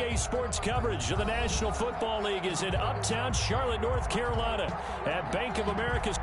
EA Sports coverage of the National Football League is in uptown Charlotte, North Carolina at Bank of America's.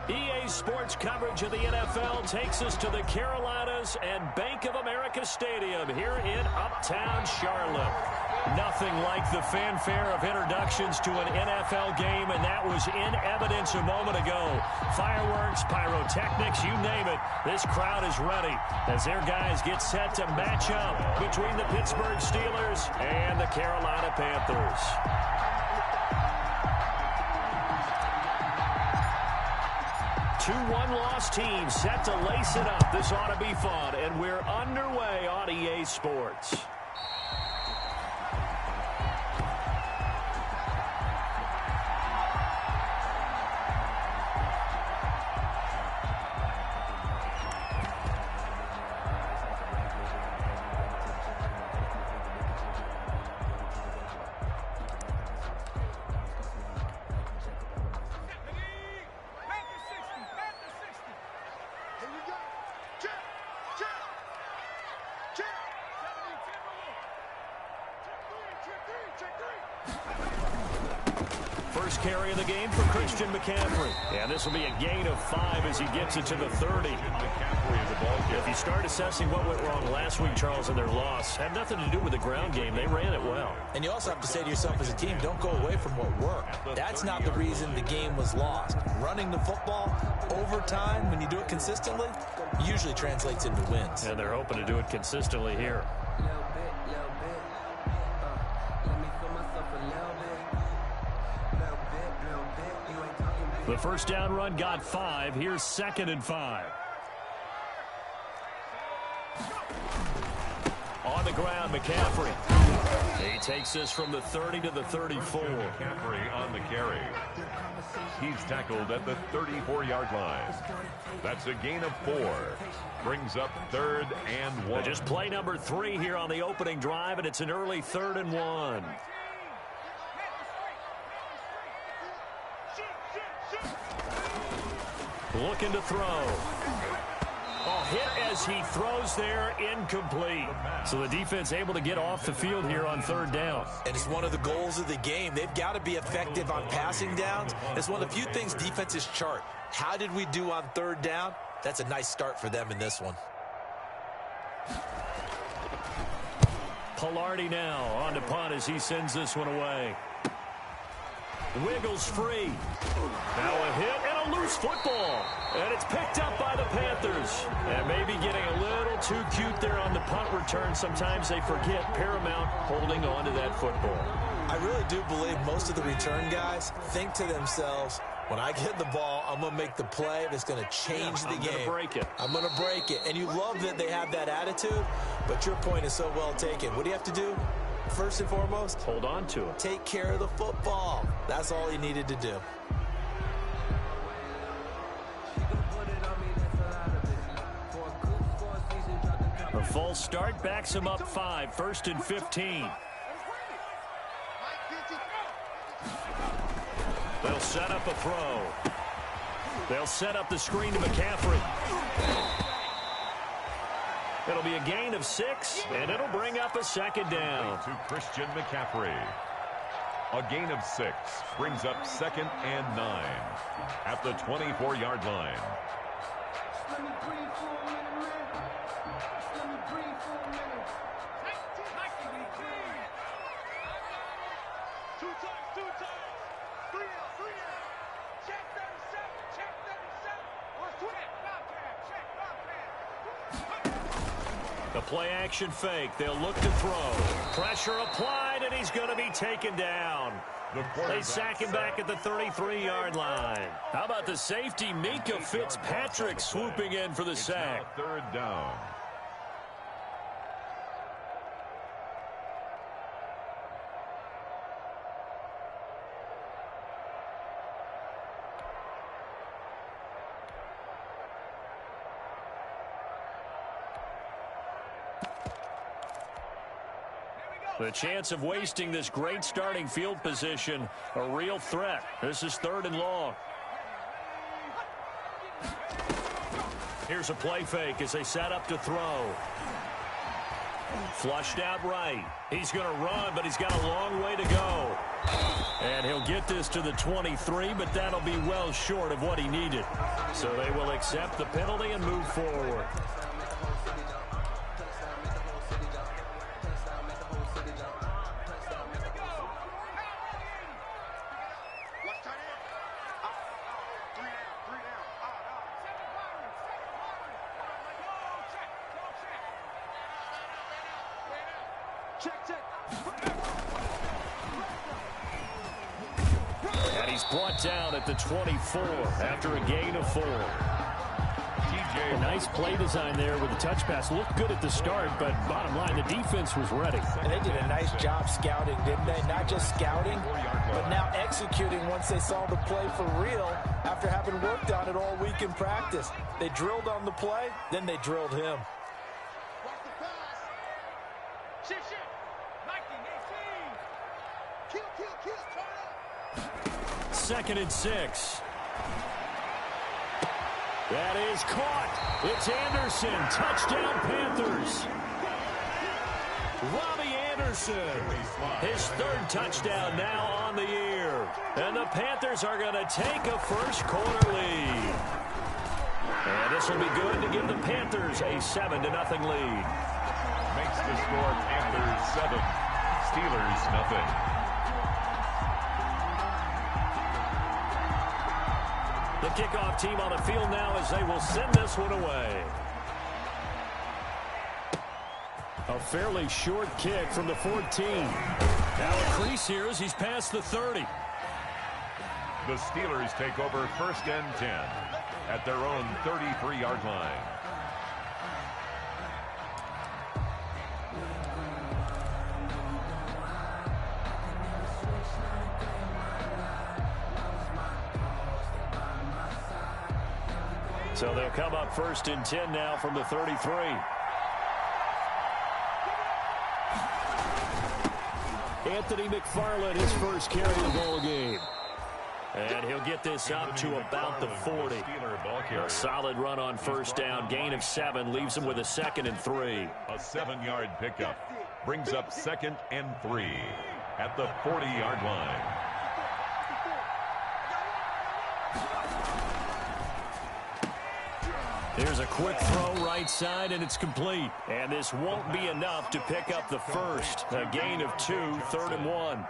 EA Sports coverage of the NFL takes us to the Carolinas and Bank of America Stadium here in uptown Charlotte. Nothing like the fanfare of introductions to an NFL game, and that was in evidence a moment ago. Fireworks, pyrotechnics, you name it. This crowd is ready as their guys get set to match up between the Pittsburgh Steelers and the Carolina Panthers. Two one-loss teams set to lace it up. This ought to be fun, and we're underway on EA Sports. First carry of the game for Christian McCaffrey. And this will be a gain of 5 as he gets it to the 30. If you start assessing what went wrong last week, Charles, in their loss, had nothing to do with the ground game. They ran it well. And you also have to say to yourself as a team, don't go away from what worked. That's not the reason the game was lost. Running the football over time, when you do it consistently, usually translates into wins. And they're hoping to do it consistently here. The first down run got 5. Here's 2nd and 5. On the ground, McCaffrey. He takes this from the 30 to the 34. McCaffrey on the carry. He's tackled at the 34-yard line. That's a gain of 4. Brings up 3rd and 1. Just play number 3 here on the opening drive, and it's an early 3rd and 1. Looking to throw. Oh, hit as he throws there, incomplete. So the defense able to get off the field here on third down. And it's one of the goals of the game. They've got to be effective on passing downs. It's one of the few things defenses chart. How did we do on third down? That's a nice start for them in this one. Pilardi now on to punt as he sends this one away. Wiggles free. Now a hit and a loose football. And it's picked up by the Panthers. And maybe getting a little too cute there on the punt return. Sometimes they forget Paramount holding on to that football. I really do believe most of the return guys think to themselves, when I get the ball, I'm going to make the play that's going to change the game. I'm going to break it. I'm going to break it. And you love that they have that attitude, but your point is so well taken. What do you have to do? First and foremost, hold on to it. Take care of the football. That's all he needed to do. A false start backs him up 5, 1st and 15. They'll set up a throw. They'll set up the screen to McCaffrey. It'll be a gain of 6, and it'll bring up a second down. To Christian McCaffrey. A gain of 6 brings up 2nd and 9 at the 24-yard line. The play-action fake. They'll look to throw. Pressure applied, and he's going to be taken down. They sack him back at the 33-yard line. How about the safety, Minka Fitzpatrick, swooping in for the sack? Third down. The chance of wasting this great starting field position, a real threat. This is 3rd and long. Here's a play fake as they set up to throw. Flushed out right. He's going to run, but he's got a long way to go. And he'll get this to the 23, but that'll be well short of what he needed. So they will accept the penalty and move forward. And he's brought down at the 24 after a gain of 4. A nice play design there with the touch pass. Looked good at the start, but bottom line, the defense was ready. And they did a nice job scouting, didn't they? Not just scouting, but now executing once they saw the play for real after having worked on it all week in practice. They drilled on the play, then they drilled him. 2nd and 6. That is caught. It's Anderson. Touchdown, Panthers. Robbie Anderson. His 3rd touchdown now on the year. And the Panthers are going to take a first-quarter lead. And this will be good to give the Panthers a 7-0 lead. Makes the score Panthers 7, Steelers nothing. The kickoff team on the field now as they will send this one away. A fairly short kick from the 14. Now a crease here as he's past the 30. The Steelers take over 1st and 10 at their own 33-yard line. So they'll come up 1st and 10 now from the 33. Anthony McFarland, his first carry of the ball game. And he'll get this up to about the 40. A solid run on first down. Gain of 7 leaves him with a 2nd and 3. A 7-yard pickup brings up 2nd and 3 at the 40-yard line. Here's a quick throw right side, and it's complete. And this won't be enough to pick up the first. A gain of 2, 3rd and 1.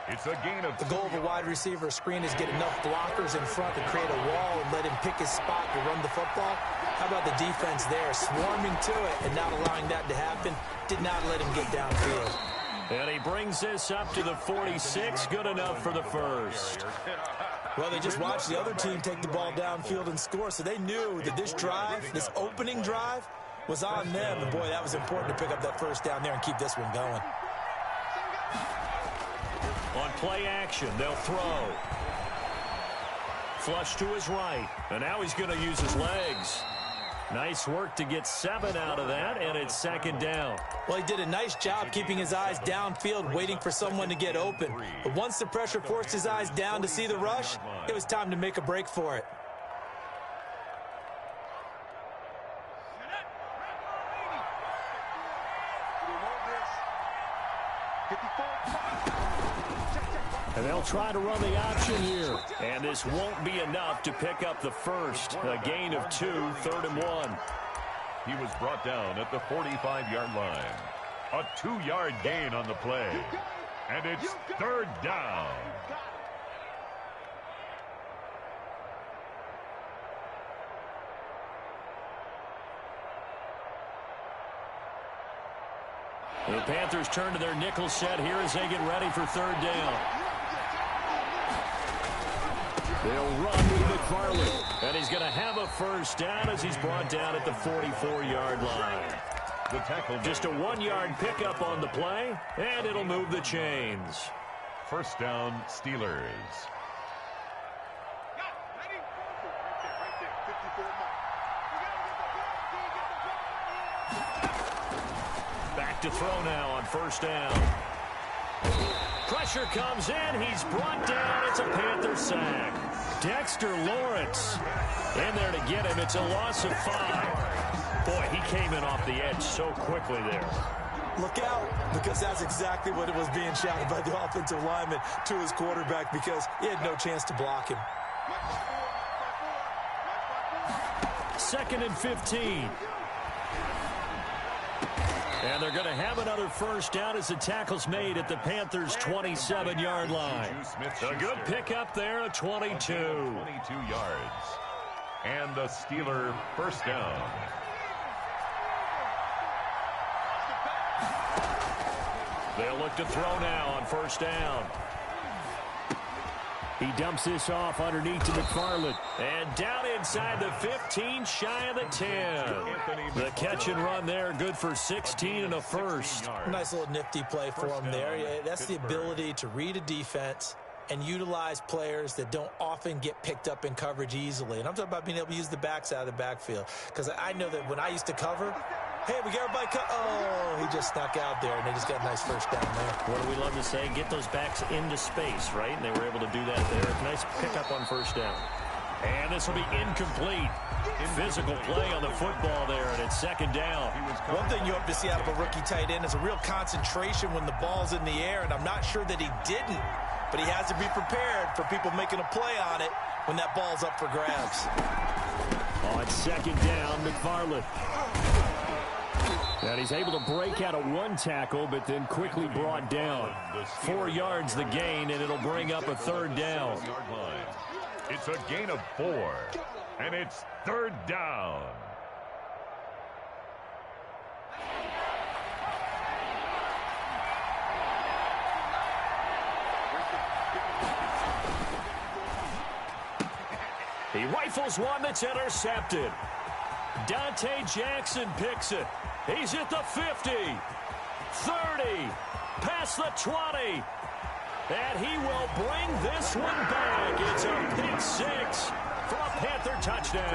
It's a gain of 2. The goal of a wide receiver screen is get enough blockers in front to create a wall and let him pick his spot to run the football. How about the defense there, swarming to it and not allowing that to happen? Did not let him get downfield. And he brings this up to the 46. Good enough for the first. Well, they just watched the other team take the ball downfield and score, so they knew that this drive, this opening drive, was on them. And, boy, that was important to pick up that first down there and keep this one going. On play action, they'll throw. Flush to his right. And now he's going to use his legs. Nice work to get 7 out of that, and it's 2nd down. Well, he did a nice job keeping his eyes downfield, waiting for someone to get open. But once the pressure forced his eyes down to see the rush, it was time to make a break for it. And they'll try to run the option here. And this won't be enough to pick up the first. A gain of 2, 3rd and 1. He was brought down at the 45-yard line. A 2-yard gain on the play. And it's 3rd down. The Panthers turn to their nickel set here as they get ready for 3rd down. They'll run with McFarland. And he's going to have a first down as he's brought down at the 44-yard line. The tackle. Just a 1-yard pickup on the play, and it'll move the chains. First down, Steelers. Back to throw now on first down. Pressure comes in. He's brought down. It's a Panther sack. Dexter Lawrence in there to get him. It's a loss of 5. Boy, he came in off the edge so quickly there. Look out, because that's exactly what it was being shouted by the offensive lineman to his quarterback, because he had no chance to block him. 2nd and 15. And they're going to have another first down as the tackle's made at the Panthers' 27-yard line. A good pickup there, a 22. 22 yards. And a Steeler first down. They'll look to throw now on first down. He dumps this off underneath to McFarland. And down inside the 15, shy of the 10. The catch and run there, good for 16 and a first. Nice little nifty play for him there. That's the ability to read a defense and utilize players that don't often get picked up in coverage easily. And I'm talking about being able to use the backs out of the backfield. Because I know that when I used to cover, hey, we got everybody cut. Oh, he just snuck out there, and they just got a nice first down there. What do we love to say? Get those backs into space, right? And they were able to do that there. Nice pickup on first down. And this will be incomplete. Physical play on the football there, and it's 2nd down. One thing you hope to see out of a rookie tight end is a real concentration when the ball's in the air, and I'm not sure that he didn't, but he has to be prepared for people making a play on it when that ball's up for grabs. On 2nd down, McFarland. And he's able to break out of 1 tackle, but then quickly brought down. 4 yards the gain, and it'll bring up a 3rd down. It's a gain of 4, and it's 3rd down. He rifles one that's intercepted. Dante Jackson picks it. He's at the 50, 30, past the 20. And he will bring this one back. It's a pick 6 for a Panther touchdown.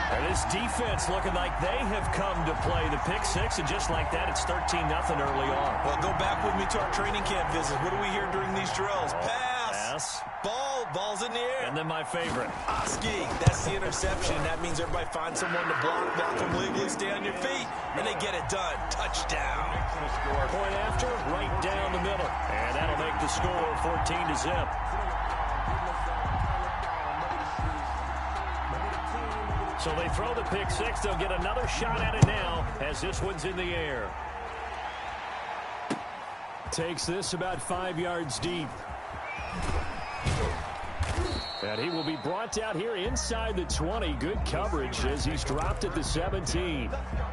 And this defense looking like they have come to play the pick six, and just like that, it's 13-0 early on. Well, go back with me to our training camp visit. What do we hear during these drills? Pass. Ball's in the air. And then my favorite. Oski, that's the interception. That means everybody finds someone to block them legally, stay on your feet, and they get it done. Touchdown. Point after, right down the middle. And that'll make the score 14-0. So they throw the pick six. They'll get another shot at it now as this one's in the air. Takes this about 5 yards deep. And he will be brought down here inside the 20. Good coverage as he's dropped at the 17.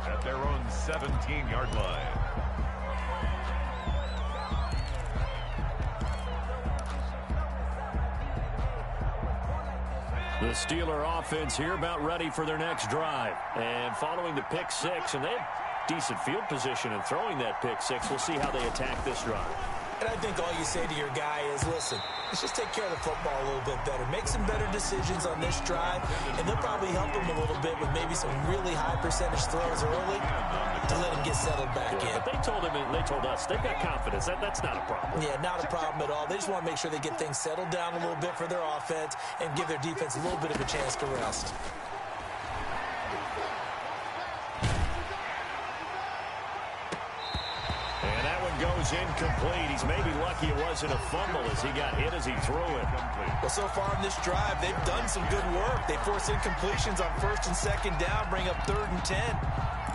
At their own 17-yard line. The Steeler offense here about ready for their next drive. And following the pick six, and they have decent field position in throwing that pick six. We'll see how they attack this drive. And I think all you say to your guy is, listen, let's just take care of the football a little bit better. Make some better decisions on this drive, and they'll probably help him a little bit with maybe some really high percentage throws early to let him get settled back in. But they told him, and they told us, they've got confidence. That's not a problem. Yeah, not a problem at all. They just want to make sure they get things settled down a little bit for their offense and give their defense a little bit of a chance to rest. Goes incomplete. He's maybe lucky it wasn't a fumble as he got hit as he threw it. Well, so far in this drive, they've done some good work. They force incompletions on first and second down, bring up 3rd and 10.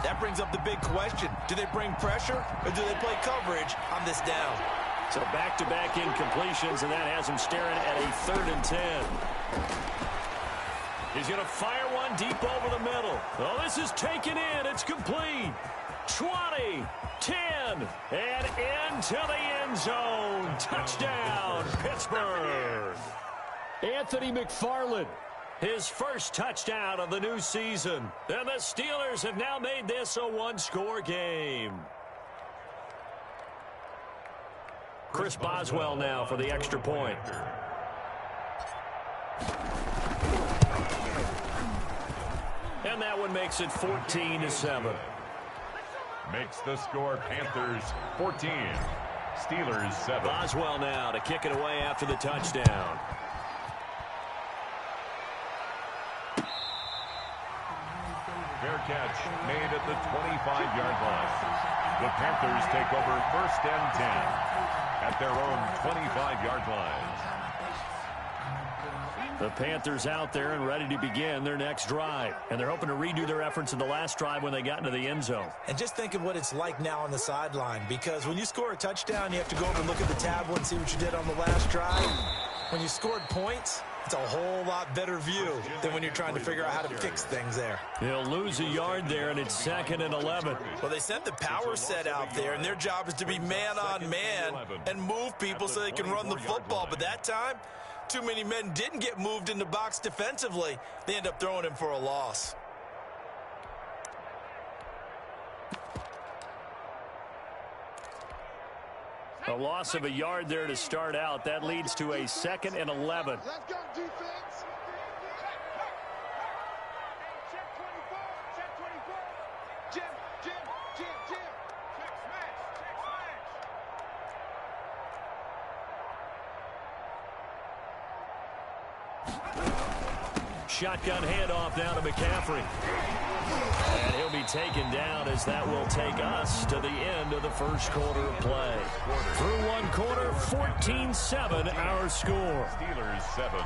That brings up the big question. Do they bring pressure or do they play coverage on this down? So back-to-back incompletions, and that has him staring at a 3rd and 10. He's going to fire one deep over the middle. Oh, this is taken in. It's complete. 20, 10, and into the end zone. Touchdown, Pittsburgh. Anthony McFarland, his first touchdown of the new season. And the Steelers have now made this a one-score game. Chris Boswell now for the extra point. And that one makes it 14-7. Makes the score Panthers 14, Steelers 7. Boswell now to kick it away after the touchdown. Fair catch made at the 25-yard line. The Panthers take over 1st and 10 at their own 25-yard line. The Panthers out there and ready to begin their next drive. And they're hoping to redo their efforts in the last drive when they got into the end zone. And just think of what it's like now on the sideline, because when you score a touchdown, you have to go over and look at the tablet and see what you did on the last drive. When you scored points, it's a whole lot better view than when you're trying to figure out how to fix things there. They'll lose a yard there, and it's 2nd and 11. Well, they sent the power set out there, and their job is to be man-on-man and move people so they can run the football. But that time, too many men didn't get moved in the box defensively. They end up throwing him for a loss. A loss of a yard there to start out. That leads to a 2nd and 11. Let's go, defense. Check 24. Check 24. Jim. Check smash. Shotgun handoff now to McCaffrey. And he'll be taken down as that will take us to the end of the first quarter of play. Through one quarter, 14-7 our score. Steelers 7.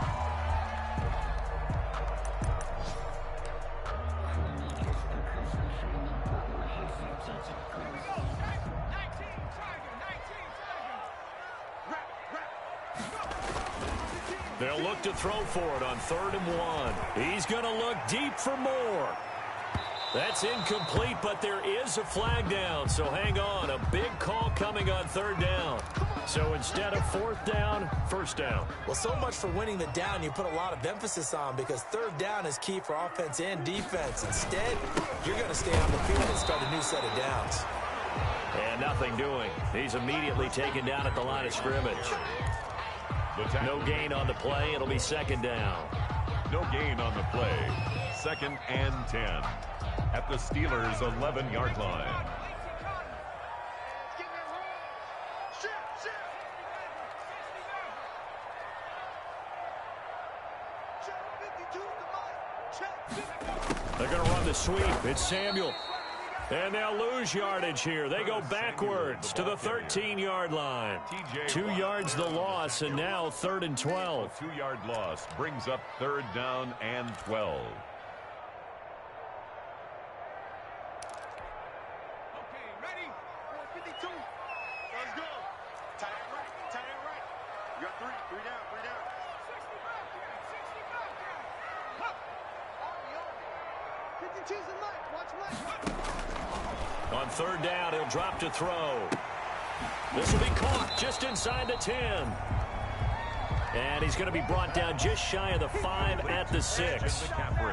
They'll look to throw for it on 3rd and 1. He's going to look deep for more. That's incomplete, but there is a flag down, so hang on. A big call coming on 3rd down. So instead of 4th down, 1st down. Well, so much for winning the down you put a lot of emphasis on, because 3rd down is key for offense and defense. Instead, you're going to stay on the field and start a new set of downs. And nothing doing. He's immediately taken down at the line of scrimmage. No gain on the play. It'll be 2nd down. No gain on the play. 2nd and 10 at the Steelers' 11-yard line. They're going to run the sweep. It's Samuel. And they'll lose yardage here. They go backwards to the 13-yard line. 2 yards the loss, and now 3rd and 12. A 2-yard loss brings up 3rd down and 12. Okay, ready? 452. Let's go. Tight end right. Tight end right. You got 3. 3 down. 3 down. 65 down. 65 down. Up. On the 52's the light. Watch light. On 3rd down, he'll drop to throw. This will be caught just inside the 10. And he's going to be brought down just shy of the 5 at the 6.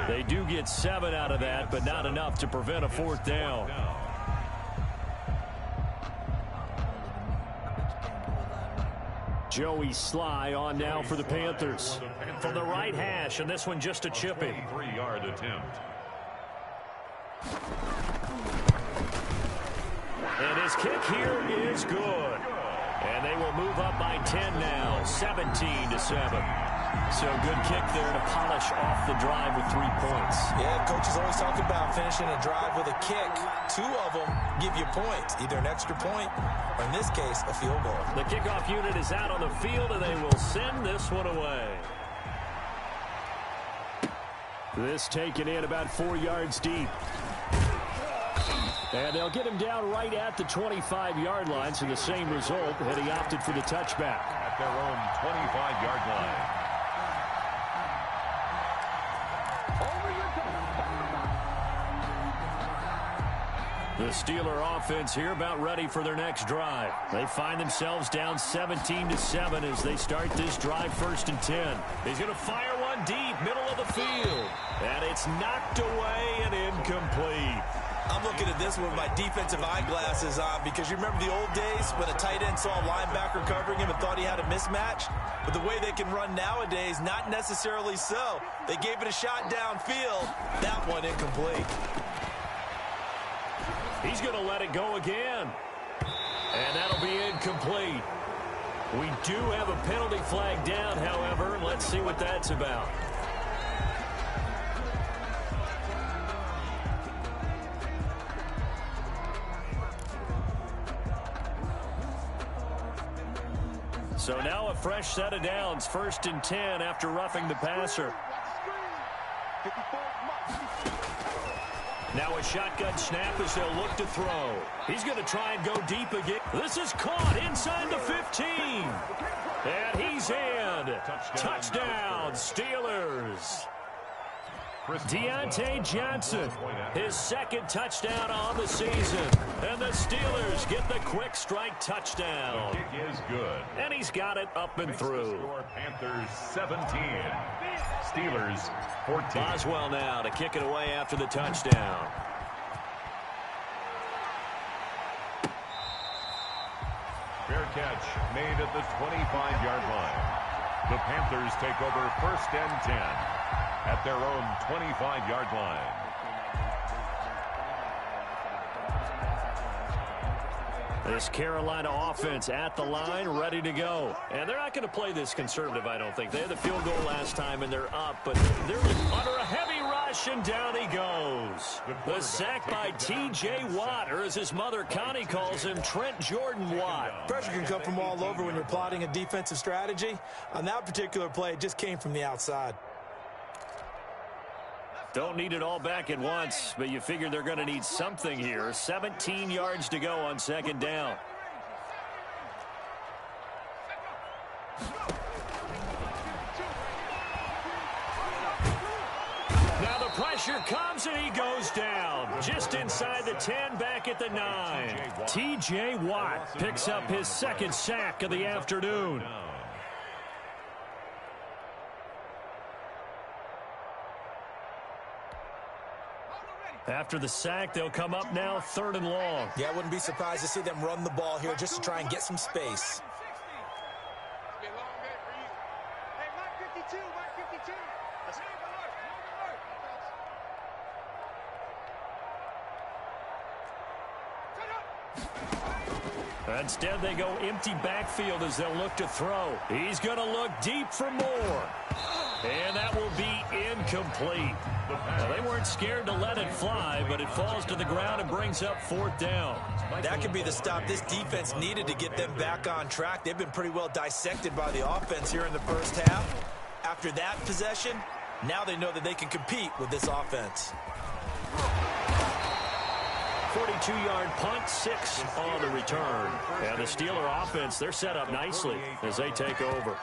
They do get 7 out of that, but not enough to prevent a 4th down. Joey Sly on now for the Panthers. From the right hash, and this one just a chipping. 3-yard attempt. And his kick here is good. And they will move up by 10 now, 17-7. So good kick there to polish off the drive with 3 points. Yeah, coaches always talk about finishing a drive with a kick. 2 of them give you points, either an extra point or, in this case, a field goal. The kickoff unit is out on the field, and they will send this one away. This taken in about 4 yards deep. And they'll get him down right at the 25-yard line, so the same result, and he opted for the touchback. At their own 25-yard line. The Steeler offense here about ready for their next drive. They find themselves down 17-7 as they start this drive 1st and 10. He's going to fire one deep, middle of the field. And it's knocked away and incomplete. I'm looking at this one with my defensive eyeglasses on because you remember the old days when a tight end saw a linebacker covering him and thought he had a mismatch? But the way they can run nowadays, not necessarily so. They gave it a shot downfield. That one incomplete. He's going to let it go again. And that'll be incomplete. We do have a penalty flag down, however. Let's see what that's about. So now a fresh set of downs, 1st and 10 after roughing the passer. Now a shotgun snap as they'll look to throw. He's going to try and go deep again. This is caught inside the 15. And he's in. Touchdown, Steelers. Deontay Johnson, his 2nd touchdown on the season. And the Steelers get the quick strike touchdown. The kick is good. And he's got it up and through. Panthers 17. Steelers 14. Boswell now to kick it away after the touchdown. Fair catch made at the 25-yard line. The Panthers take over 1st and 10 at their own 25-yard line. This Carolina offense at the line, ready to go. And they're not going to play this conservative, I don't think. They had the field goal last time, and they're up, but they're under a heavy rush, and down he goes. The sack by T.J. Watt, or as his mother Connie calls him, Trent Jordan Watt. Pressure can come from all over when you're plotting a defensive strategy. On that particular play, it just came from the outside. Don't need it all back at once, but you figure they're going to need something here. 17 yards to go on 2nd down. Now the pressure comes and he goes down. Just inside the 10, back at the 9. T.J. Watt picks up his 2nd sack of the afternoon. After the sack, they'll come up now 3rd and long. Yeah, I wouldn't be surprised to see them run the ball here just to try and get some space. Hey, Mike 52, Mike 52. Instead, they go empty backfield as they'll look to throw. He's going to look deep for more. And that will be incomplete. Now, they weren't scared to let it fly, but it falls to the ground and brings up 4th down. That could be the stop this defense needed to get them back on track. They've been pretty well dissected by the offense here in the first half. After that possession, now they know that they can compete with this offense. 42-yard punt, 6 on the return. And the Steeler offense, they're set up nicely as they take over.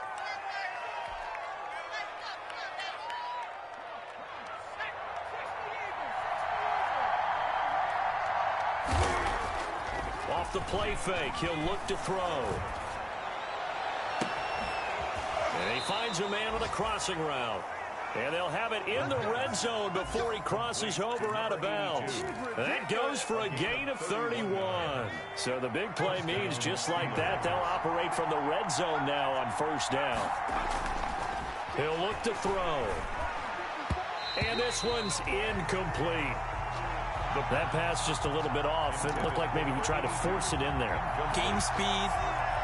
Off the play fake, he'll look to throw. And he finds a man with a crossing route. And they'll have it in the red zone before he crosses over out of bounds. That goes for a gain of 31. So the big play means just like that, they'll operate from the red zone now on 1st down. He'll look to throw. And this one's incomplete. That pass just a little bit off. It looked like maybe he tried to force it in there. Game speed,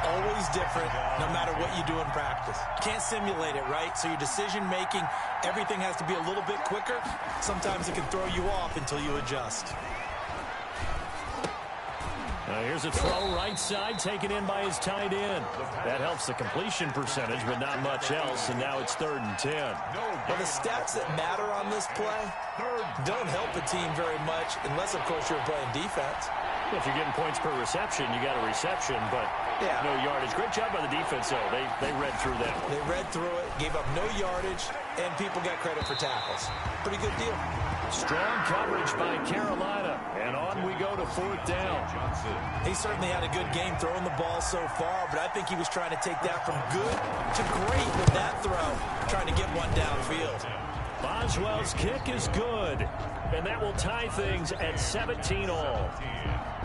always different, no matter what you do in practice. Can't simulate it, right? So your decision-making, everything has to be a little bit quicker. Sometimes it can throw you off until you adjust. Here's a throw right side, taken in by his tight end. That helps the completion percentage, but not much else, and now it's 3rd and 10. Well, the stats that matter on this play don't help a team very much, unless, of course, you're playing defense. If you're getting points per reception, you got a reception, but no yardage. Great job by the defense, though. They read through that. They read through it, gave up no yardage, and people got credit for tackles. Pretty good deal. Strong coverage by Carolina, and on we go to 4th down. He certainly had a good game throwing the ball so far, but I think he was trying to take that from good to great with that throw, trying to get one downfield. Boswell's kick is good, and that will tie things at 17 all.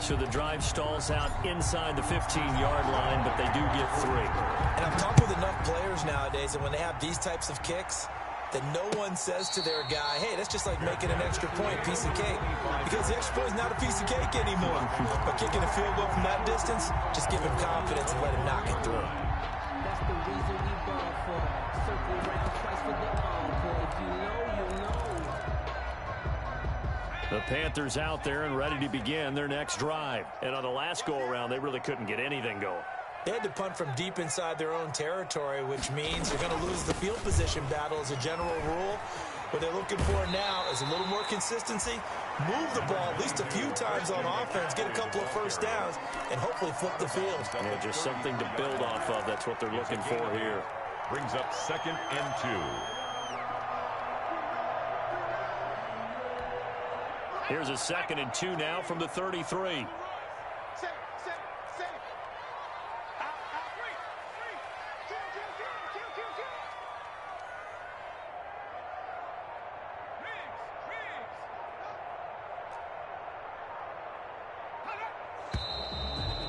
So the drive stalls out inside the 15-yard line, but they do get 3. And I've talked with enough players nowadays, and when they have these types of kicks, that no one says to their guy, hey, that's just like making an extra point, piece of cake. Because the extra point is not a piece of cake anymore. But kicking a field goal from that distance, just give him confidence and let him knock it through. That's the reason we ball for. Circle round twice for the encore. If you know, you know. The Panthers out there and ready to begin their next drive. And on the last go-around, they really couldn't get anything going. They had to punt from deep inside their own territory, which means they're going to lose the field position battle as a general rule. What they're looking for now is a little more consistency, move the ball at least a few times on offense, get a couple of first downs, and hopefully flip the field. Yeah, just something to build off of. That's what they're looking for here. Brings up 2nd and 2. Here's a 2nd and 2 now from the 33.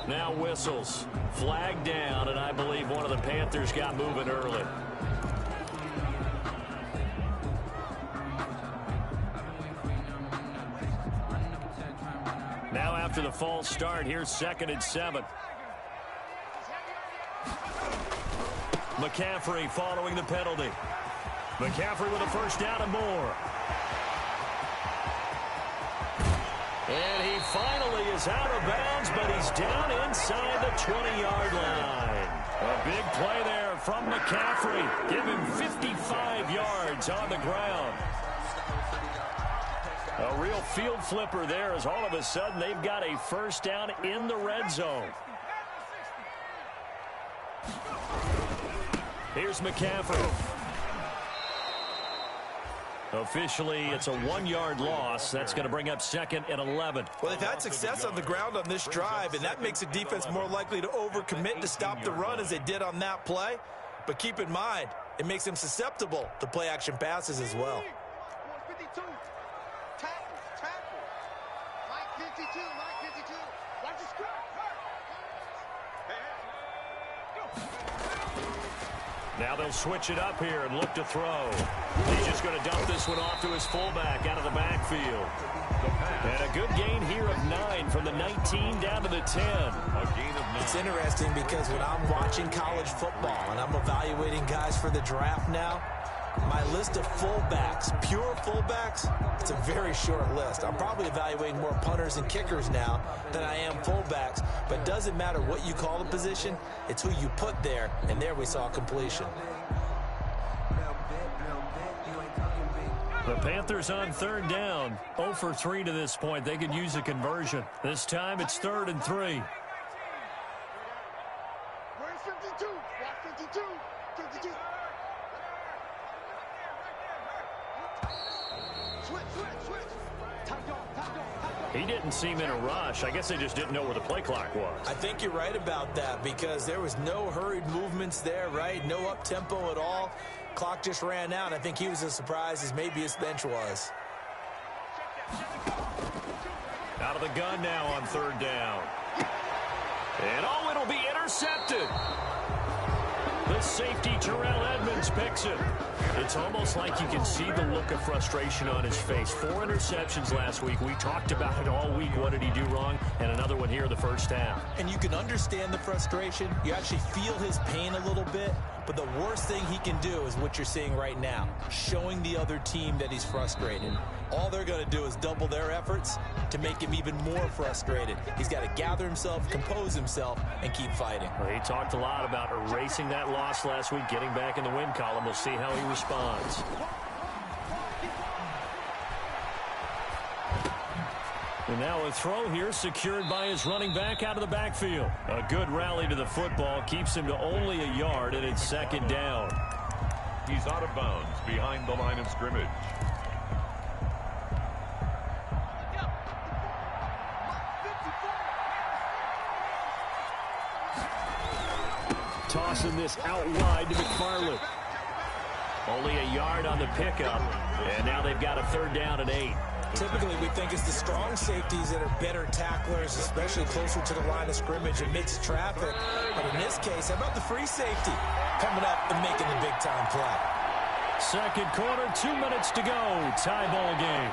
Now whistles. Flag down, and I believe one of the Panthers got moving early. Now after the false start, here's 2nd and 7. McCaffrey following the penalty. McCaffrey with a first down and more. And he finally is out of bounds, but he's down inside the 20-yard line. A big play there from McCaffrey. Give him 55 yards on the ground. A real field flipper there as all of a sudden they've got a first down in the red zone. Here's McCaffrey. Officially, it's a 1-yard loss. That's going to bring up 2nd and 11. Well, they've had success on the ground on this drive, and that makes the defense more likely to overcommit to stop the run as they did on that play. But keep in mind, it makes them susceptible to play-action passes as well. 52. Tackle. Mike 52. Watch the screen. Now they'll switch it up here and look to throw. He's just going to dump this one off to his fullback out of the backfield. And a good gain here of 9 from the 19 down to the 10. A gain of 9. It's interesting because when I'm watching college football and I'm evaluating guys for the draft now, my list of fullbacks, pure fullbacks, it's a very short list. I'm probably evaluating more punters and kickers now than I am fullbacks. But it doesn't matter what you call the position, it's who you put there. And there we saw completion. The Panthers on third down. 0 for 3 to this point. They could use a conversion. This time it's 3rd and 3. Where's 52? Watch 52. 52. Switch. He didn't seem in a rush. I guess they just didn't know where the play clock was. I think you're right about that because there was no hurried movements there, right? No up-tempo at all. Clock just ran out. I think he was as surprised as maybe his bench was. Out of the gun now on third down. And it'll be intercepted. The safety, Terrell Edmonds, picks it. It's almost like you can see the look of frustration on his face. 4 interceptions last week. We talked about it all week. What did he do wrong? And another one here in the first half. And you can understand the frustration. You actually feel his pain a little bit. But the worst thing he can do is what you're seeing right now, showing the other team that he's frustrated. All they're going to do is double their efforts to make him even more frustrated. He's got to gather himself, compose himself, and keep fighting. Well, he talked a lot about erasing that loss last week, getting back in the win column. We'll see how he responds. And now a throw here secured by his running back out of the backfield. A good rally to the football keeps him to only a yard, and it's 2nd down. He's out of bounds behind the line of scrimmage. Tossing this out wide to McFarland. Only a yard on the pickup, and now they've got a 3rd down and 8. Typically, we think it's the strong safeties that are better tacklers, especially closer to the line of scrimmage amidst traffic. But in this case, how about the free safety coming up and making the big-time play? Second quarter, 2 minutes to go. Tie ball game.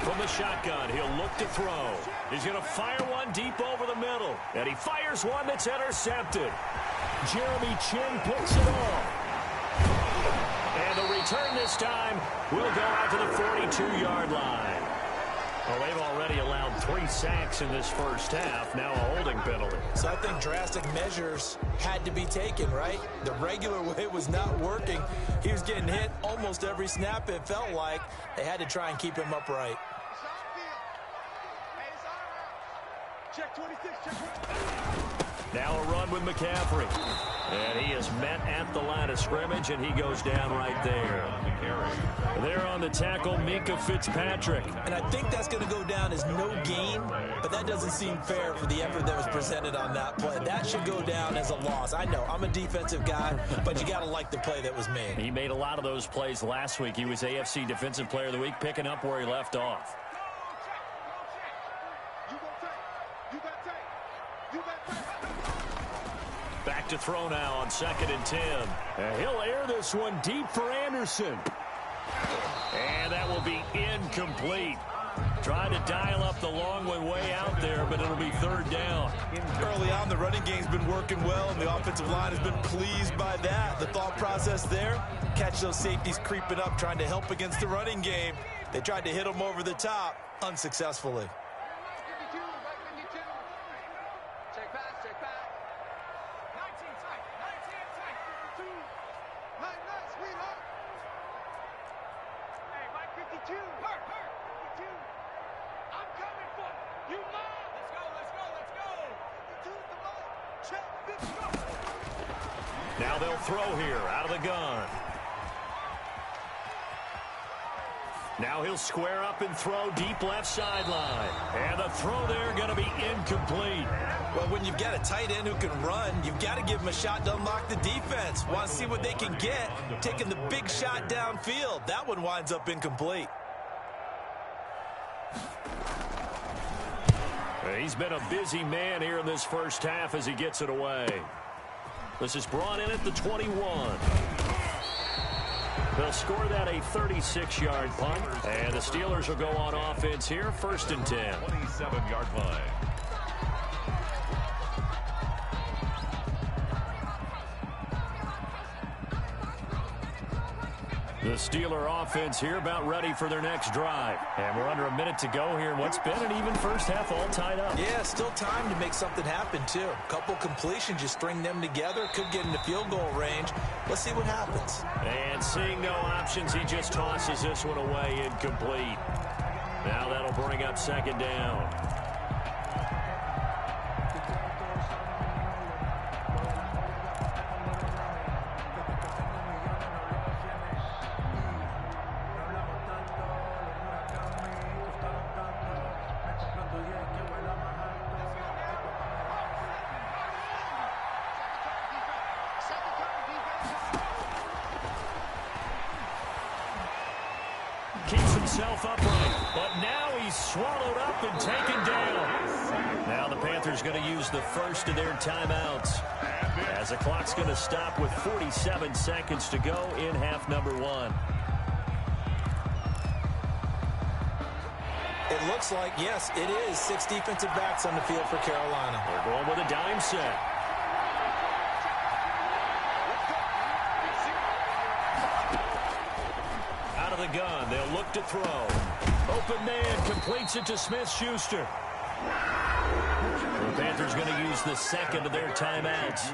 From the shotgun, he'll look to throw. He's going to fire one deep over the middle. And he fires one that's intercepted. Jeremy Chin picks it off. And the return this time will go out to the 42-yard line. Well, they've already allowed 3 sacks in this first half. Now a holding penalty. So I think drastic measures had to be taken, right? The regular way was not working. He was getting hit almost every snap, it felt like. They had to try and keep him upright. Check 26, check 26. Now a run with McCaffrey. And he is met at the line of scrimmage, and he goes down right there. There on the tackle, Minka Fitzpatrick. And I think that's going to go down as no gain, but that doesn't seem fair for the effort that was presented on that play. That should go down as a loss. I know, I'm a defensive guy, but you got to like the play that was made. He made a lot of those plays last week. He was AFC Defensive Player of the Week, picking up where he left off. Back to throw now on 2nd and 10. And he'll air this one deep for Anderson. And that will be incomplete. Trying to dial up the long one way out there, but it'll be 3rd down. Early on, the running game's been working well, and the offensive line has been pleased by that. The thought process there, catch those safeties creeping up, trying to help against the running game. They tried to hit them over the top, unsuccessfully. Now they'll throw here out of the gun. Now he'll square up and throw deep left sideline. And the throw there going to be incomplete. Well, when you've got a tight end who can run, you've got to give him a shot to unlock the defense. Want to see what they can get, taking the big shot downfield. That one winds up incomplete. He's been a busy man here in this first half as he gets it away. This is brought in at the 21. They'll score that a 36-yard punt. And the Steelers will go on offense here, 1st and 10. 27-yard line. The Steeler offense here about ready for their next drive. And we're under a minute to go here in what's been an even first half all tied up. Yeah, still time to make something happen, too. A couple completions, you string them together, could get into field goal range. Let's see what happens. And seeing no options, he just tosses this one away incomplete. Now that'll bring up 2nd down. Keeps himself upright, but now he's swallowed up and taken down. Now the Panthers going to use the first of their timeouts, as the clock's going to stop with 47 seconds to go in half number 1. It looks like, yes, it is 6 defensive backs on the field for Carolina. They're going with a dime set. The gun. They'll look to throw. Open man completes it to Smith-Schuster. The Panthers going to use the second of their timeouts,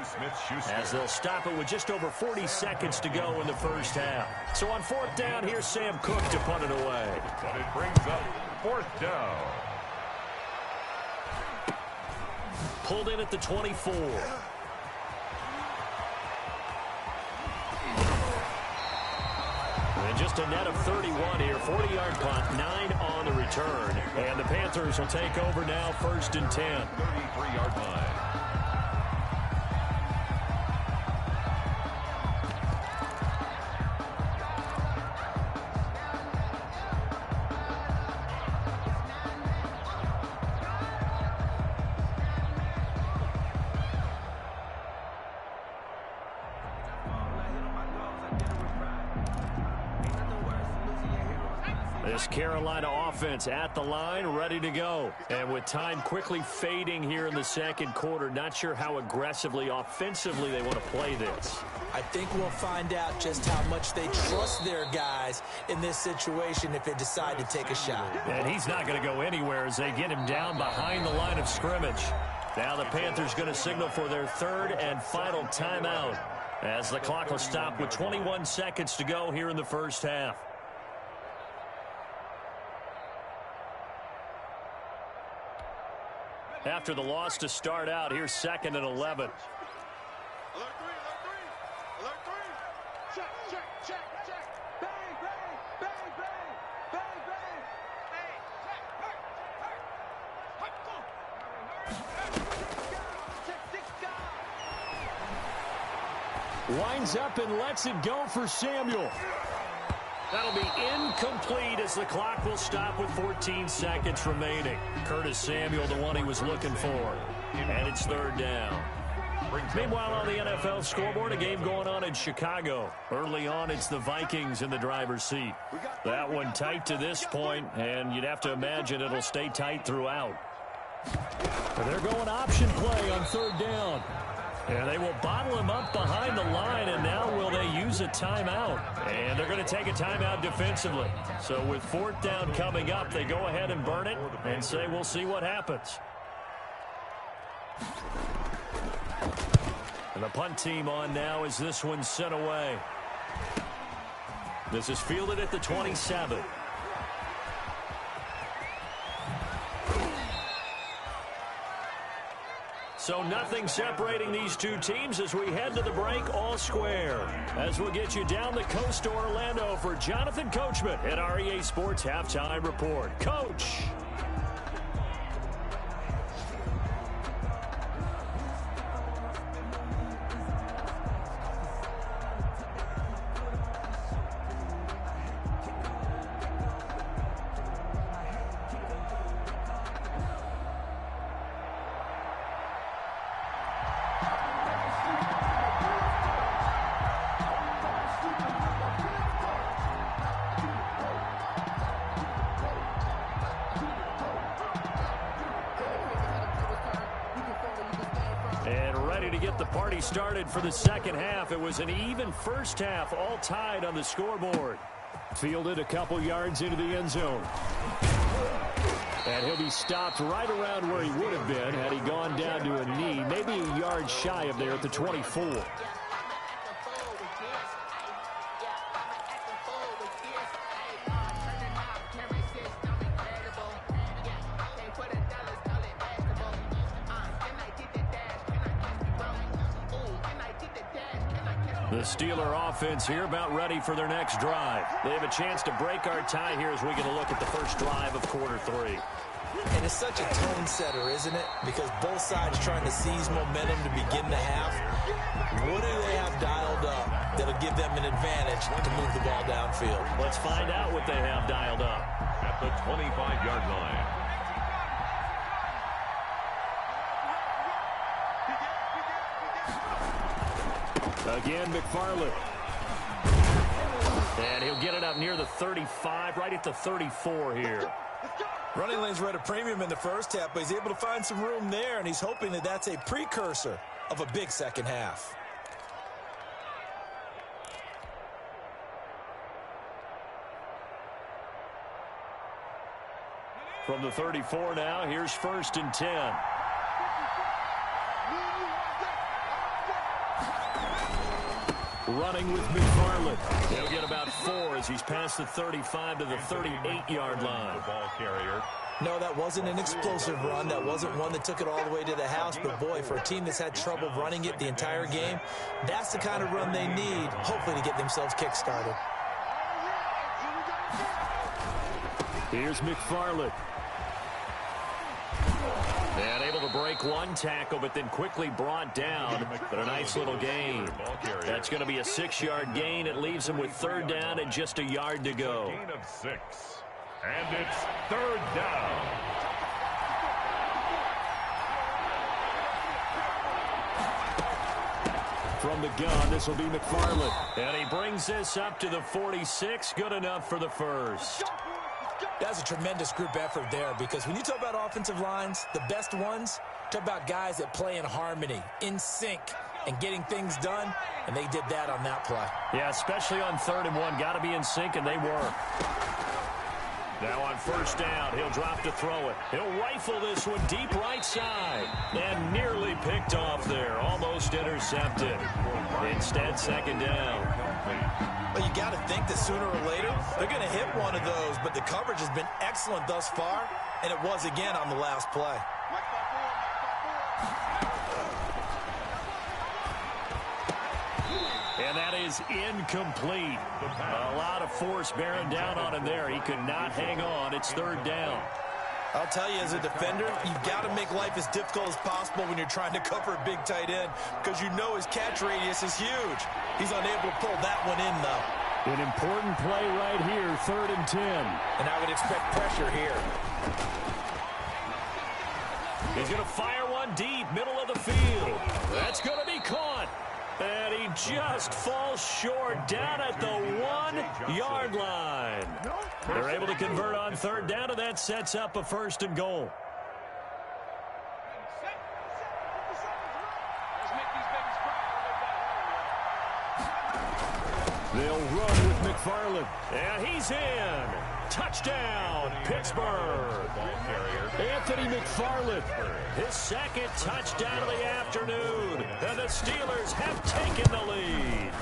as they'll stop it with just over 40 seconds to go in the first half. So on 4th down, here's Sam Cook to punt it away. And it brings up 4th down. Pulled in at the 24. And just a net of 31 here. 40-yard punt, 9 on the return. And the Panthers will take over now, 1st and 10. 33-yard line. This Carolina offense at the line, ready to go. And with time quickly fading here in the second quarter, not sure how aggressively, offensively they want to play this. I think we'll find out just how much they trust their guys in this situation if they decide to take a shot. And he's not going to go anywhere as they get him down behind the line of scrimmage. Now the Panthers going to signal for their 3rd and final timeout, as the clock will stop with 21 seconds to go here in the first half. After the loss to start out, here's 2nd and 11. Alert 3, alert 3, alert 3. Check, check, check, check. Bang, bang, bang, bang, bang, bang. Hey, check, Winds up and lets it go for Samuel. That'll be incomplete as the clock will stop with 14 seconds remaining. Curtis Samuel, the one he was looking for. And it's 3rd down. Meanwhile, on the NFL scoreboard, a game going on in Chicago. Early on, it's the Vikings in the driver's seat. That one tight to this point, and you'd have to imagine it'll stay tight throughout. They're going option play on 3rd down. And they will bottle him up behind the line, and now will they use a timeout? And they're going to take a timeout defensively. So with 4th down coming up, they go ahead and burn it and say we'll see what happens. And the punt team on now as this one's sent away. This is fielded at the 27. So nothing separating these two teams as we head to the break all square. As we'll get you down the coast to Orlando for Jonathan Coachman at our EA Sports Halftime Report. Coach. ready to get the party started for the second half. It was an even first half, all tied on the scoreboard. Fielded a couple yards into the end zone. And he'll be stopped right around where he would have been had he gone down to a knee, maybe a yard shy of there at the 24. The Steeler offense here about ready for their next drive. They have a chance to break our tie here as we get a look at the first drive of quarter 3. And it's such a tone setter, isn't it? Because both sides trying to seize momentum to begin the half. What do they have dialed up that'll give them an advantage to move the ball downfield? Let's find out what they have dialed up. At the 25-yard line. Again, McFarland. And he'll get it up near the 35, right at the 34 here. Running lanes were at a premium in the first half, but he's able to find some room there, and he's hoping that that's a precursor of a big second half. From the 34 now, here's 1st and 10. Running with McFarland. He'll get about 4 as he's past the 35 to the 38-yard line. The ball carrier. No, that wasn't an explosive run. That wasn't one that took it all the way to the house. But, boy, for a team that's had trouble running it the entire game, that's the kind of run they need, hopefully, to get themselves kick-started. Here's McFarland. And able to break one tackle, but then quickly brought down. But a nice little gain. That's going to be a 6-yard gain. It leaves him with 3rd down and just a yard to go. Gain of 6. And it's 3rd down. From the gun, this will be McFarland. And he brings this up to the 46. Good enough for the first. That's a tremendous group effort there, because when you talk about offensive lines, the best ones, talk about guys that play in harmony, in sync, and getting things done, and they did that on that play. Yeah, especially on 3rd and 1. Got to be in sync, and they were. Now on 1st down, he'll drop to throw it. He'll rifle this one deep right side. And nearly picked off there. Almost intercepted. Instead, 2nd down. Well, you got to think that sooner or later, they're going to hit one of those, but the coverage has been excellent thus far, and it was again on the last play. And that is incomplete. A lot of force bearing down on him there. He could not hang on. It's 3rd down. I'll tell you, as a defender, you've got to make life as difficult as possible when you're trying to cover a big tight end, because you know his catch radius is huge. He's unable to pull that one in, though. An important play right here, 3rd and 10. And I would expect pressure here. He's going to fire one deep, middle of the field. That's going to be caught. And he just falls short down at the 1-yard line. They're able to convert on 3rd down, and that sets up a 1st and goal. They'll run with McFarland. And he's in. Touchdown, Pittsburgh. Anthony McFarland, his 2nd touchdown of the afternoon. And the Steelers have taken the lead.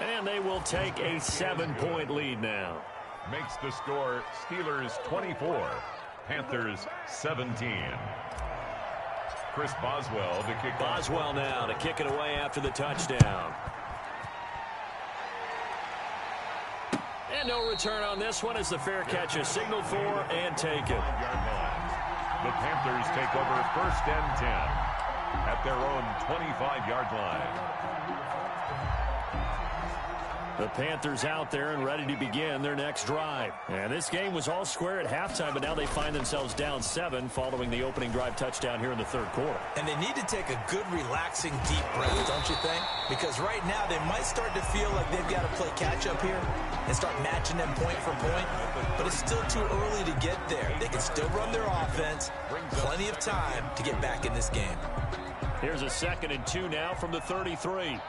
And they will take a 7-point lead now. Makes the score Steelers 24, Panthers 17. Chris Boswell to kick off. Boswell now to kick it away after the touchdown. And no return on this one as the fair catch is signaled for and taken. The Panthers take over 1st and 10 at their own 25-yard line. The Panthers out there and ready to begin their next drive. And this game was all square at halftime, but now they find themselves down 7 following the opening drive touchdown here in the third quarter. And they need to take a good, relaxing, deep breath, don't you think? Because right now they might start to feel like they've got to play catch-up here and start matching them point for point. But it's still too early to get there. They can still run their offense. Plenty of time to get back in this game. Here's a 2nd and 2 now from the 33.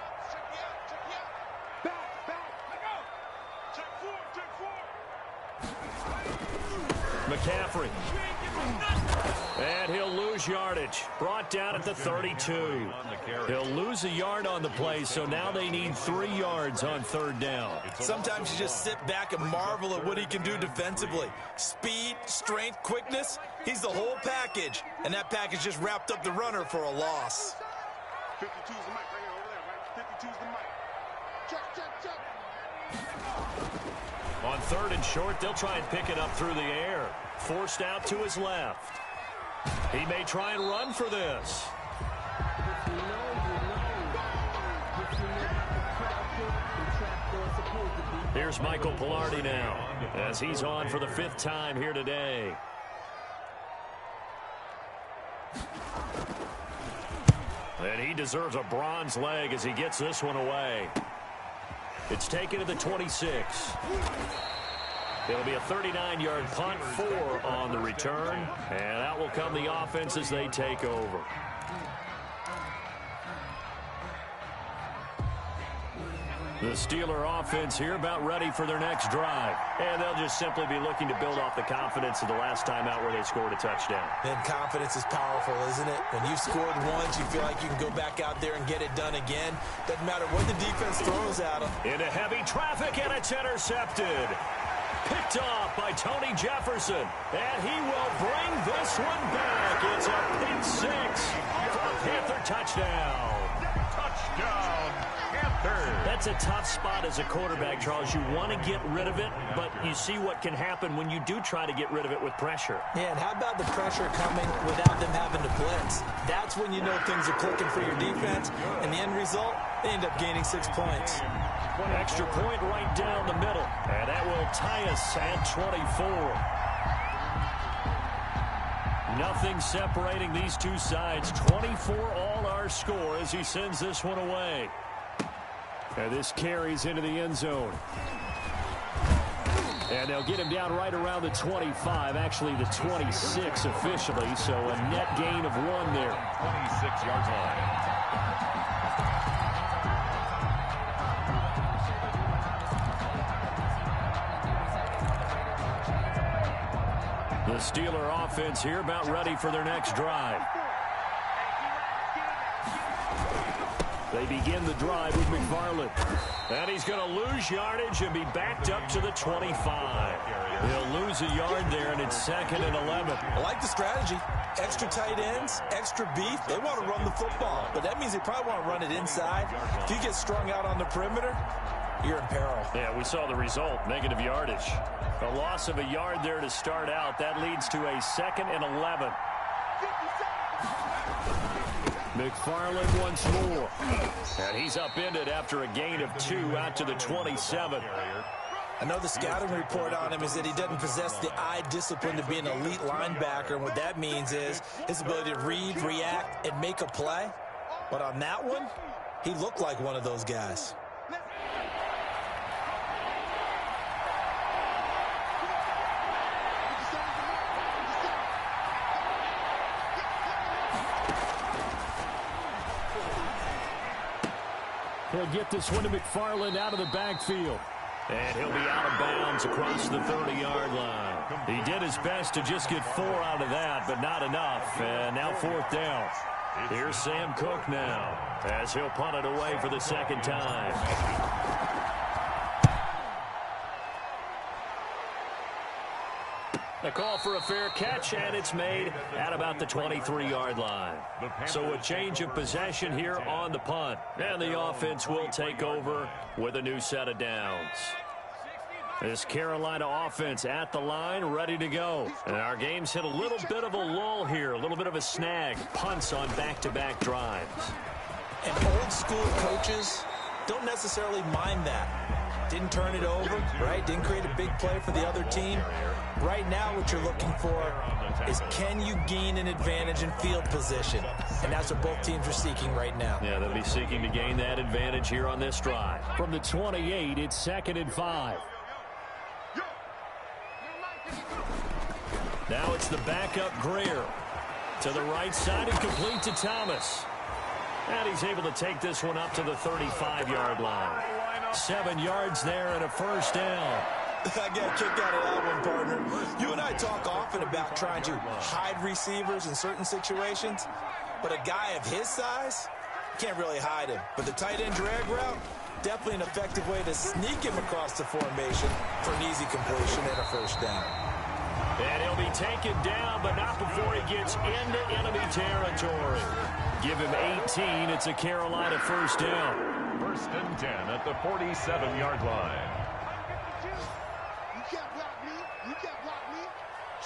McCaffrey. And he'll lose yardage. Brought down at the 32. He'll lose a yard on the play, so now they need 3 yards on 3rd down. Sometimes you just sit back and marvel at what he can do defensively. Speed, strength, quickness. He's the whole package. And that package just wrapped up the runner for a loss. 52's the mic right here, over there, right? 52's the mic. Check. On 3rd and short, they'll try and pick it up through the air. Forced out to his left. He may try and run for this. Here's Michael Pilardi now, as he's on for the 5th time here today. And he deserves a bronze leg as he gets this one away. It's taken to the 26. It'll be a 39-yard punt, 4 on the return. And out will come the offense as they take over. The Steeler offense here about ready for their next drive. And they'll just simply be looking to build off the confidence of the last time out where they scored a touchdown. And confidence is powerful, isn't it? When you've scored once, you feel like you can go back out there and get it done again. Doesn't matter what the defense throws at them. Into heavy traffic, and it's intercepted. Picked off by Tony Jefferson. And he will bring this one back. It's a pick 6 for a Panther touchdown. Touchdown, Panthers. That's a tough spot as a quarterback, Charles. You want to get rid of it, but you see what can happen when you do try to get rid of it with pressure. Yeah, and how about the pressure coming without them having to blitz? That's when you know things are clicking for your defense, and the end result, they end up gaining 6 points. Extra point right down the middle, and that will tie us at 24. Nothing separating these two sides. 24 all our score as he sends this one away. And this carries into the end zone. And they'll get him down right around the 25, actually the 26 officially, so a net gain of 1 there. 26-yard line. The Steeler offense here about ready for their next drive. They begin the drive with McFarland. And he's going to lose yardage and be backed up to the 25. He'll lose a yard there, and it's 2nd and 11. I like the strategy. Extra tight ends, extra beef. They want to run the football, but that means they probably want to run it inside. If you get strung out on the perimeter, you're in peril. Yeah, we saw the result, negative yardage. A loss of a yard there to start out. That leads to a 2nd and 11. McFarland once more. And he's upended after a gain of 2 out to the 27. I know the scouting report on him is that he doesn't possess the eye discipline to be an elite linebacker. And what that means is his ability to read, react, and make a play. But on that one, he looked like one of those guys. He'll get this one to McFarland out of the backfield. And he'll be out of bounds across the 30-yard line. He did his best to just get 4 out of that, but not enough. And now 4th down. Here's Sam Cook now, as he'll punt it away for the 2nd time. A call for a fair catch, and it's made at about the 23-yard line. So a change of possession here on the punt. And the offense will take over with a new set of downs. This Carolina offense at the line, ready to go. And our game's hit a little bit of a lull here, a little bit of a snag. Punts on back-to-back drives. And old-school coaches don't necessarily mind that. Didn't turn it over, right? Didn't create a big play for the other team. Right now what you're looking for is, can you gain an advantage in field position? And that's what both teams are seeking right now. Yeah, they'll be seeking to gain that advantage here on this drive. From the 28, it's 2nd and 5. Now it's the backup Greer. To the right side and complete to Thomas. And he's able to take this one up to the 35-yard line. 7 yards there and a first down. I got kicked out of that one, partner. You and I talk often about trying to hide receivers in certain situations, but a guy of his size, can't really hide him. But the tight end drag route, definitely an effective way to sneak him across the formation for an easy completion and a first down. And he'll be taken down, but not before he gets into enemy territory. Give him 18. It's a Carolina first down. 1st and 10 at the 47-yard line. You can't block me. You can't block me.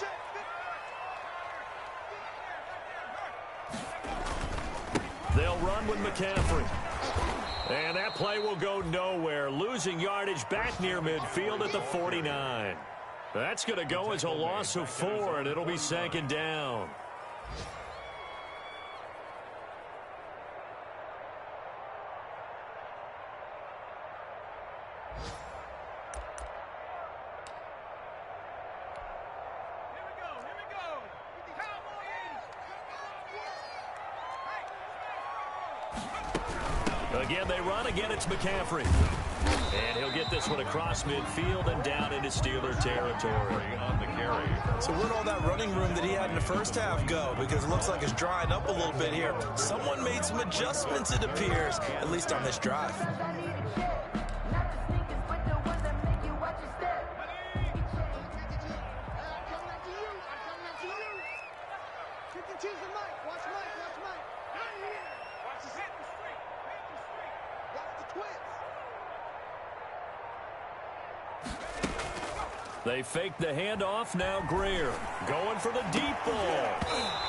Check. They'll run with McCaffrey. And that play will go nowhere. Losing yardage back near midfield at the 49. That's going to go as a loss of 4, and it'll be 2nd down. Again, they run. Again, it's McCaffrey. And he'll get this one across midfield and down into Steeler territory. On the carry. So where'd all that running room that he had in the first half go? Because it looks like it's drying up a little bit here. Someone made some adjustments, it appears, at least on this drive. They fake the handoff. Now Greer going for the deep ball.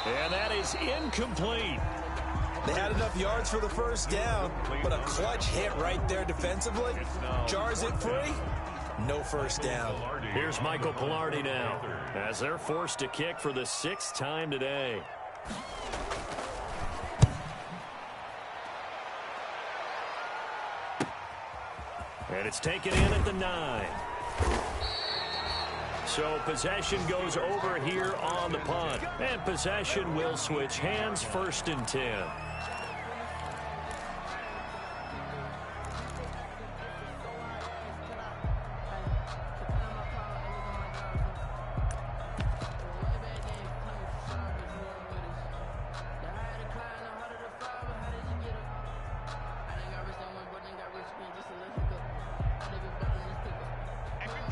And that is incomplete. They had enough yards for the first down, but a clutch hit right there defensively. Jars it free. No first down. Here's Michael Pilardi now as they're forced to kick for the 6th time today. And it's taken in at the 9. So possession goes over here on the punt. And possession will switch hands. 1st and 10.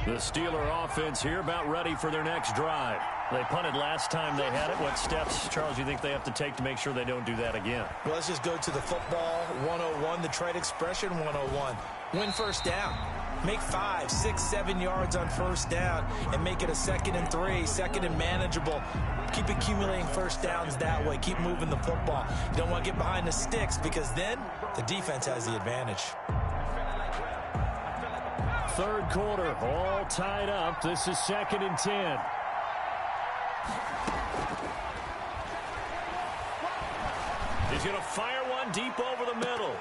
The Steeler offense here about ready for their next drive. They punted last time they had it. What steps, Charles, you think they have to take to make sure they don't do that again? Well, let's just go to the football 101, the trade expression 101. Win first down. Make 5, 6, 7 yards on first down and make it a 2nd and 3, 2nd and manageable. Keep accumulating first downs that way. Keep moving the football. You don't want to get behind the sticks because then the defense has the advantage. 3rd quarter, all tied up. This is 2nd and 10. He's going to fire one deep over the middle.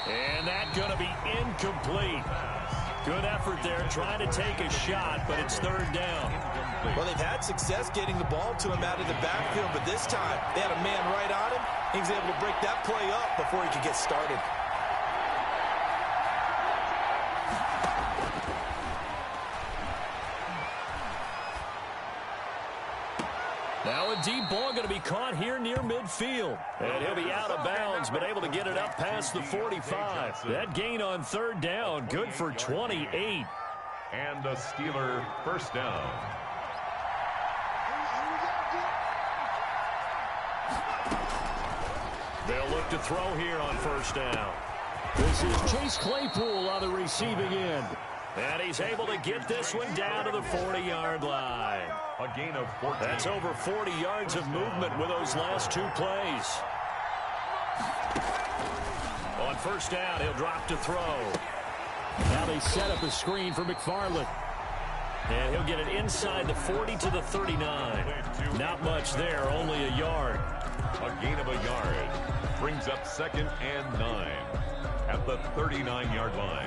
And that's going to be incomplete. Good effort there trying to take a shot, but it's 3rd down. Well, they've had success getting the ball to him out of the backfield, but this time they had a man right on him. He was able to break that play up before he could get started. Now a deep ball going to be caught here near midfield. And he'll be out of bounds, but able to get it up past the 45. That gain on 3rd down, good for 28. And a Steeler first down. They'll look to throw here on first down. This is Chase Claypool on the receiving end. And he's able to get this one down to the 40-yard line. A gain of 14. That's over 40 yards of movement with those last 2 plays. On first down, he'll drop to throw. Now they set up a screen for McFarland. And he'll get it inside the 40 to the 39. Not much there, only a yard. A gain of a yard brings up 2nd and 9 at the 39-yard line.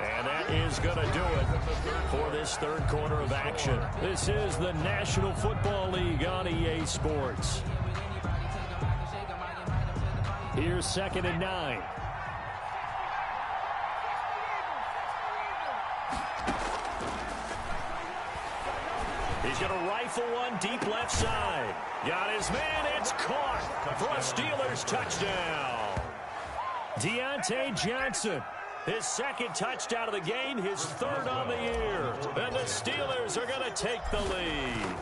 And that is going to do it for this third quarter of action. This is the National Football League on EA Sports. Here's 2nd and 9. He's going to rifle one deep left side. Got his man. It's caught for a Steelers touchdown. Deontay Johnson, his 2nd touchdown of the game, his 3rd on the year. And the Steelers are going to take the lead.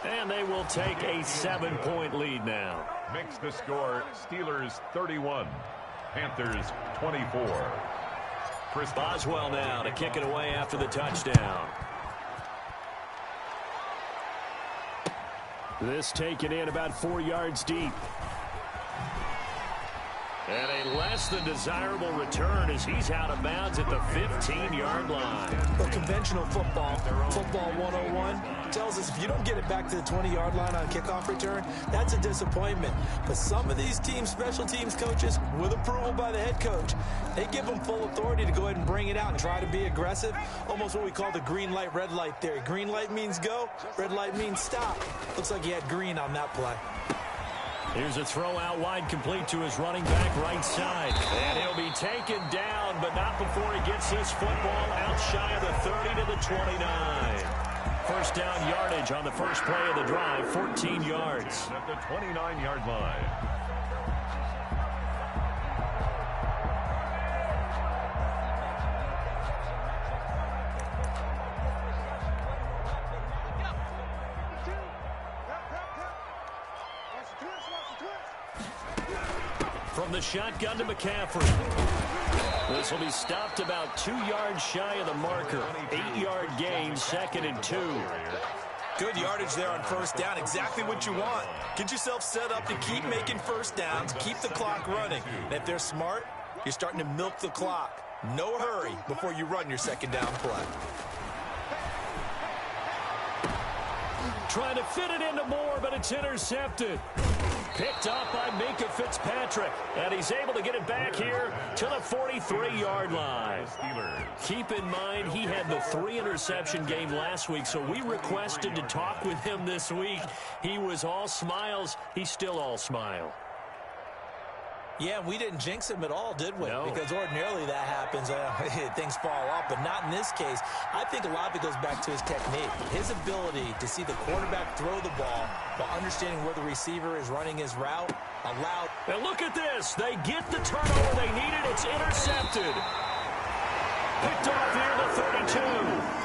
And they will take a 7-point lead now. Makes the score Steelers 31, Panthers 24. Chris Boswell now to kick it away after the touchdown. This taken in about 4 yards deep. And a less than desirable return as he's out of bounds at the 15-yard line. Well, conventional football 101, tells us if you don't get it back to the 20-yard line on kickoff return, that's a disappointment. But some of these teams, special teams coaches, with approval by the head coach, they give them full authority to go ahead and bring it out and try to be aggressive. Almost what we call the green light, red light theory. Green light means go, red light means stop. Looks like he had green on that play. Here's a throw out wide, complete to his running back right side. And he'll be taken down, but not before he gets this football out shy of the 30 to the 29. First down yardage on the first play of the drive, 14 yards. At the 29-yard line. From the shotgun to McCaffrey. This will be stopped about 2 yards shy of the marker. 8-yard gain, 2nd and 2. Good yardage there on first down. Exactly what you want. Get yourself set up to keep making first downs, keep the clock running. And if they're smart, you're starting to milk the clock. No hurry before you run your second down play. Trying to fit it into Moore, but it's intercepted. Picked up by Minka Fitzpatrick. And he's able to get it back here to the 43-yard line. Keep in mind, he had the 3-interception game last week, so we requested to talk with him this week. He was all smiles. He's still all smile. Yeah, we didn't jinx him at all, did we? No. Because ordinarily that happens. Things fall off, but not in this case. I think a lot of it goes back to his technique. His ability to see the quarterback throw the ball while understanding where the receiver is running his route allowed. And look at this. They get the turnover they needed. It's intercepted. Picked off near the 32.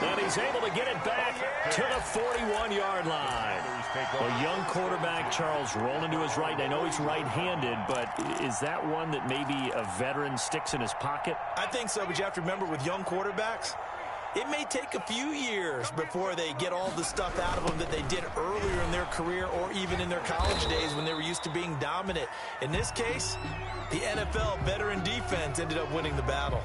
And he's able to get it back to the 41-yard line. A young quarterback, Charles, rolling to his right. And I know he's right-handed, but is that one that maybe a veteran sticks in his pocket? I think so, but you have to remember with young quarterbacks, it may take a few years before they get all the stuff out of them that they did earlier in their career or even in their college days when they were used to being dominant. In this case, the NFL veteran defense ended up winning the battle.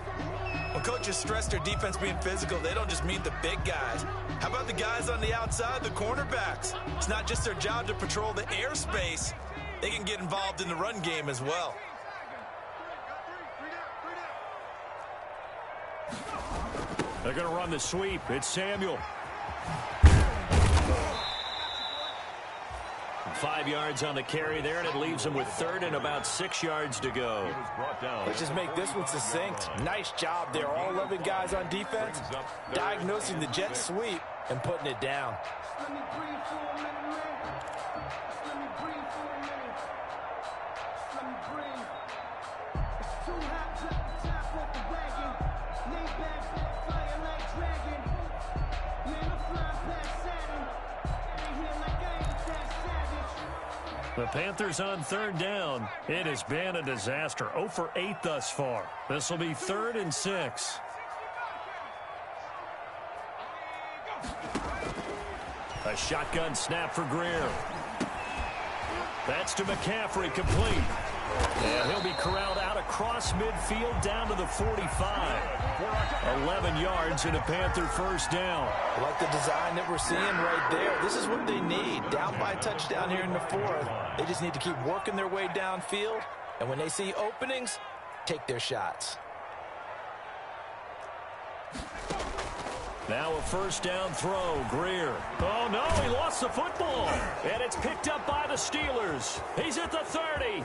When coaches stress their defense being physical, they don't just mean the big guys. How about the guys on the outside, the cornerbacks? It's not just their job to patrol the airspace. They can get involved in the run game as well. They're going to run the sweep. It's Samuel. 5 yards on the carry there, and it leaves them with 3rd and about 6 yards to go. Let's just make this one succinct. Nice job there. All 11 guys on defense diagnosing the jet sweep and putting it down. The Panthers on 3rd down. It has been a disaster. 0 for 8 thus far. This will be 3rd and 6. A shotgun snap for Greer. That's to McCaffrey, complete. And he'll be corralled out across midfield down to the 45. 11 yards and a Panther first down. I like the design that we're seeing right there. This is what they need. Down by a touchdown here in the fourth. They just need to keep working their way downfield. And when they see openings, take their shots. Now a first down throw, Greer. Oh, no, he lost the football. And it's picked up by the Steelers. He's at the 30.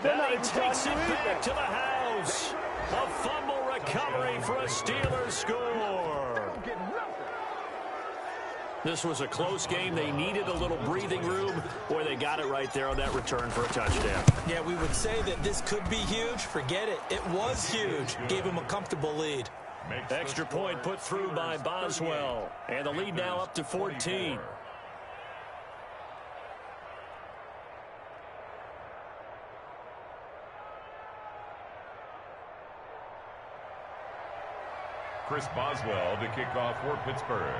And he takes it back to the house. A fumble recovery for a Steelers score. This was a close game. They needed a little breathing room. Boy, they got it right there on that return for a touchdown. Yeah, we would say that this could be huge. Forget it. It was huge. Gave him a comfortable lead. Extra point put through by Boswell. And the lead now up to 14. Chris Boswell to kick off for Pittsburgh.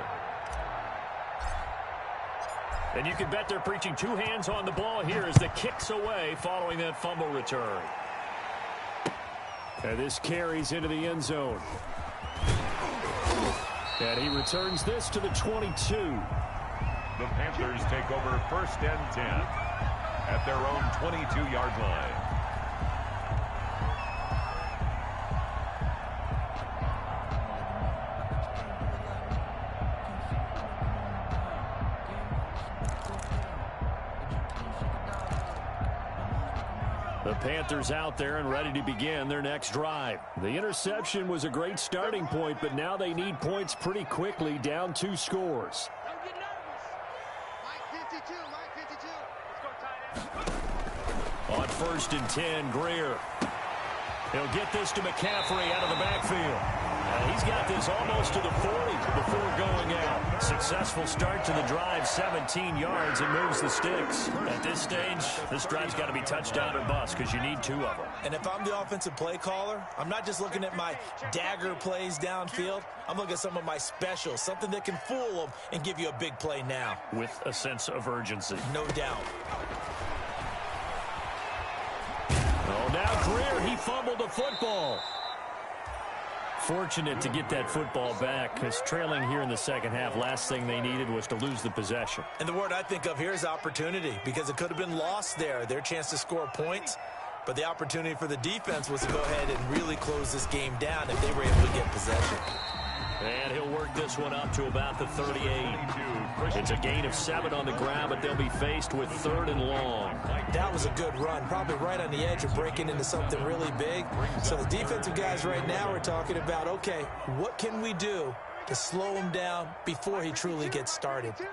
And you can bet they're preaching two hands on the ball here as the kick's away following that fumble return. And this carries into the end zone. And he returns this to the 22. The Panthers take over first and 10 at their own 22-yard line. The Panthers out there and ready to begin their next drive. The interception was a great starting point, but now they need points pretty quickly, down 2 scores. Don't get nervous. Mike 52, Mike 52. Let's go, tight end. On first and 10, Greer. He'll get this to McCaffrey out of the backfield. He's got this almost to the 40 before going out. Successful start to the drive, 17 yards, and moves the sticks. At this stage, this drive's got to be touchdown or bust because you need 2 of them. And if I'm the offensive play caller, I'm not just looking at my dagger plays downfield. I'm looking at some of my specials, something that can fool them and give you a big play now. With a sense of urgency. No doubt. Oh, now Greer, he fumbled the football. Fortunate to get that football back because trailing here in the second half, last thing they needed was to lose the possession. And the word I think of here is opportunity because it could have been lost there, their chance to score points. But the opportunity for the defense was to go ahead and really close this game down if they were able to get possession. And he'll work this one up to about the 38. It's a gain of 7 on the ground, but they'll be faced with 3rd and long. That was a good run, probably right on the edge of breaking into something really big. So the defensive guys right now are talking about, okay, what can we do to slow him down before he truly gets started? Man,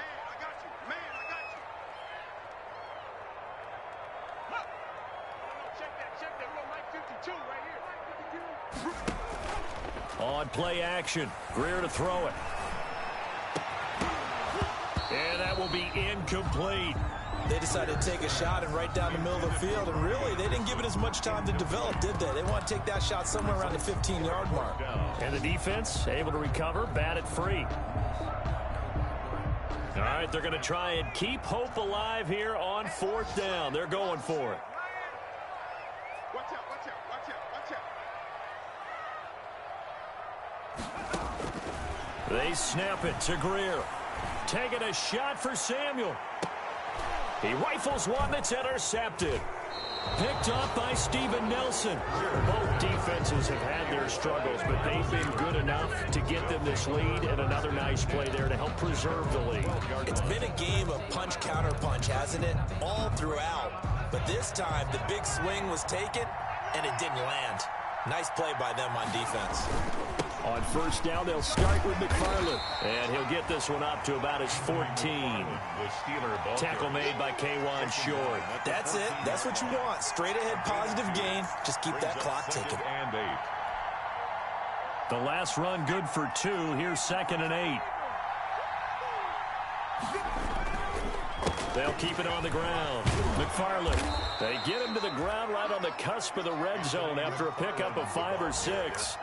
I got you. Man, I got you. Look. No, check that. Real Mike 52 right here. Mike 52. On play action, Greer to throw it. And that will be incomplete. They decided to take a shot and right down the middle of the field, and really, they didn't give it as much time to develop, did they? They want to take that shot somewhere around the 15-yard mark. And the defense able to recover, bat it free. All right, they're going to try and keep hope alive here on 4th down. They're going for it. Watch out, watch out, watch out, watch out. They snap it to Greer. Taking a shot for Samuel. He rifles one that's intercepted. Picked up by Steven Nelson. Both defenses have had their struggles, but they've been good enough to get them this lead, and another nice play there to help preserve the lead. It's been a game of punch-counter-punch, hasn't it? All throughout. But this time, the big swing was taken, and it didn't land. Nice play by them on defense. On first down, they'll start with McFarland. And he'll get this one up to about his 14. Tackle made by K'Wan Short. That's it. That's what you want. Straight ahead positive gain. Just keep that clock ticking. The last run good for 2. Here's 2nd and 8. They'll keep it on the ground. McFarland. They get him to the ground right on the cusp of the red zone after a pickup of 5 or 6.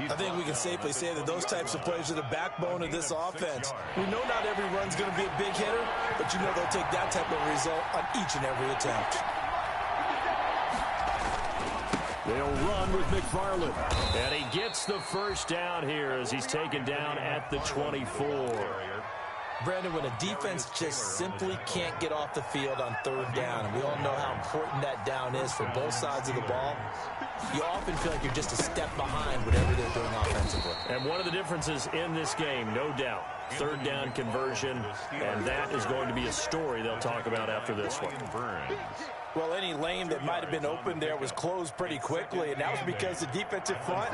I think we can safely say that those types of plays are the backbone of this offense. We know not every run's going to be a big hitter, but you know they'll take that type of result on each and every attempt. They'll run with McFarland. And he gets the first down here as he's taken down at the 24. Brandon, when a defense just simply can't get off the field on third down, and we all know how important that down is for both sides of the ball, you often feel like you're just a step behind whatever they're doing offensively. And one of the differences in this game, no doubt, third down conversion, and that is going to be a story they'll talk about after this one. Well, any lane that might have been open there was closed pretty quickly, and that was because the defensive front,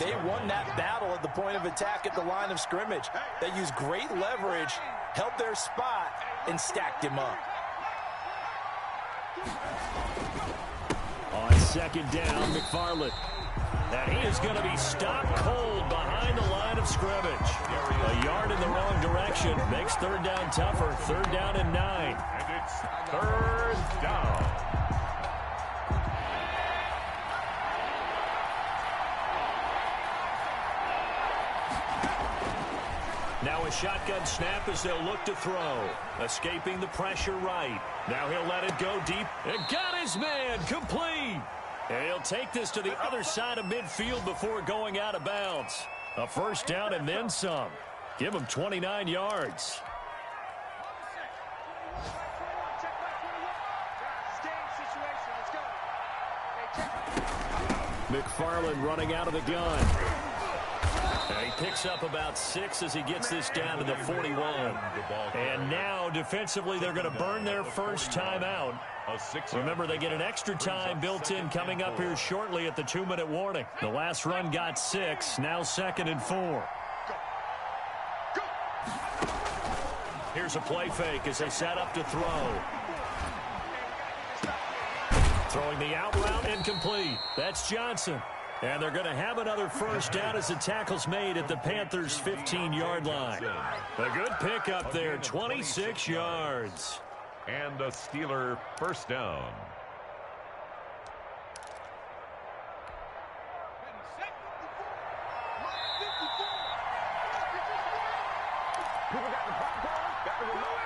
they won that battle at the point of attack at the line of scrimmage. They used great leverage, held their spot, and stacked him up. On second down, McFarland. And he is going to be stopped cold behind the line of scrimmage. A yard in the wrong direction makes third down tougher. Third down and 9. And it's third down. Now a shotgun snap as they'll look to throw. Escaping the pressure right. Now he'll let it go deep. And got his man complete. And he'll take this to the other side of midfield before going out of bounds. A first down and then some. Give him 29 yards. McFarland running out of the gun. And he picks up about 6 as he gets this down to the 41. And now, defensively, they're going to burn their first timeout. Remember, they get an extra time built in coming up here shortly at the 2-minute warning. The last run got 6, now 2nd and 4. Here's a play fake as they set up to throw. Throwing the out route incomplete. That's Johnson. And they're going to have another first down as the tackle's made at the Panthers' 15-yard line. A good pickup there, 26 yards. And a Steeler first down.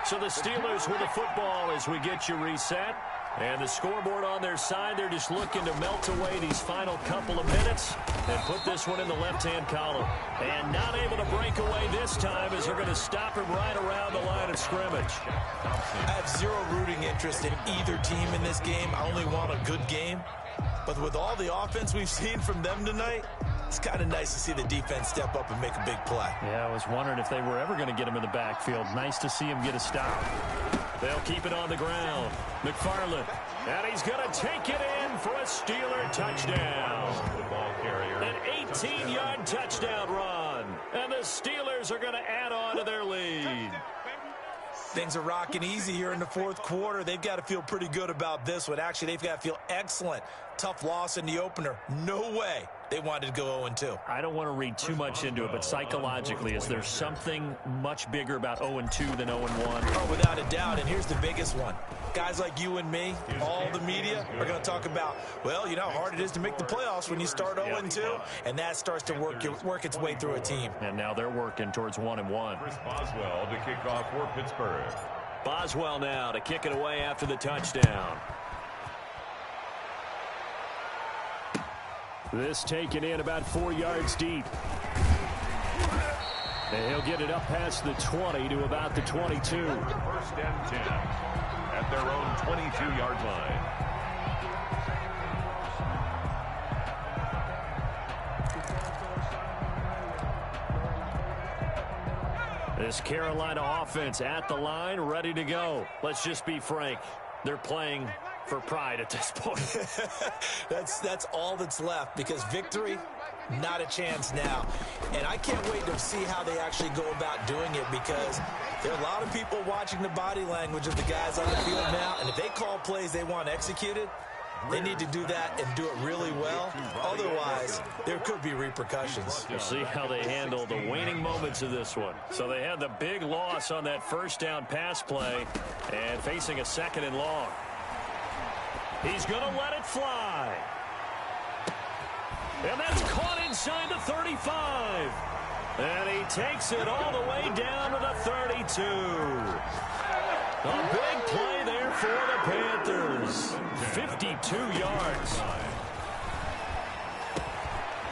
So the Steelers with the football as we get you reset. And the scoreboard on their side, they're just looking to melt away these final couple of minutes and put this one in the left-hand column. And not able to break away this time as they're going to stop him right around the line of scrimmage. I have zero rooting interest in either team in this game. I only want a good game. But with all the offense we've seen from them tonight, it's kind of nice to see the defense step up and make a big play. Yeah, I was wondering if they were ever going to get him in the backfield. Nice to see him get a stop. They'll keep it on the ground. McFarland. And he's going to take it in for a Steeler touchdown. An 18-yard touchdown run. And the Steelers are going to add on to their lead. Things are rocking easy here in the fourth quarter. They've got to feel pretty good about this one. Actually, they've got to feel excellent. Tough loss in the opener. No way they wanted to go 0-2. I don't want to read too much into it, but psychologically, is there something much bigger about 0-2 than 0-1? Oh, without a doubt, and here's the biggest one. Guys like you and me, all the media, are going to talk about, well, you know how hard it is to make the playoffs when you start 0-2, and that starts to work its way through a team. And now they're working towards 1-1. Chris Boswell to kick off for Pittsburgh. Boswell now to kick it away after the touchdown. This taken in about 4 yards deep. And he'll get it up past the 20 to about the 22. First and 10 at their own 22-yard line. This Carolina offense at the line, ready to go. Let's just be frank. They're playing for pride at this point. That's all that's left, because victory, not a chance now. And I can't wait to see how they actually go about doing it, because there are a lot of people watching the body language of the guys on the field now, and if they call plays they want executed, they need to do that and do it really well. Otherwise, there could be repercussions. We'll see how they handle the waning moments of this one. So they had the big loss on that first down pass play and facing a 2nd and long. He's going to let it fly. And that's caught inside the 35. And he takes it all the way down to the 32. A big play there for the Panthers. 52 yards.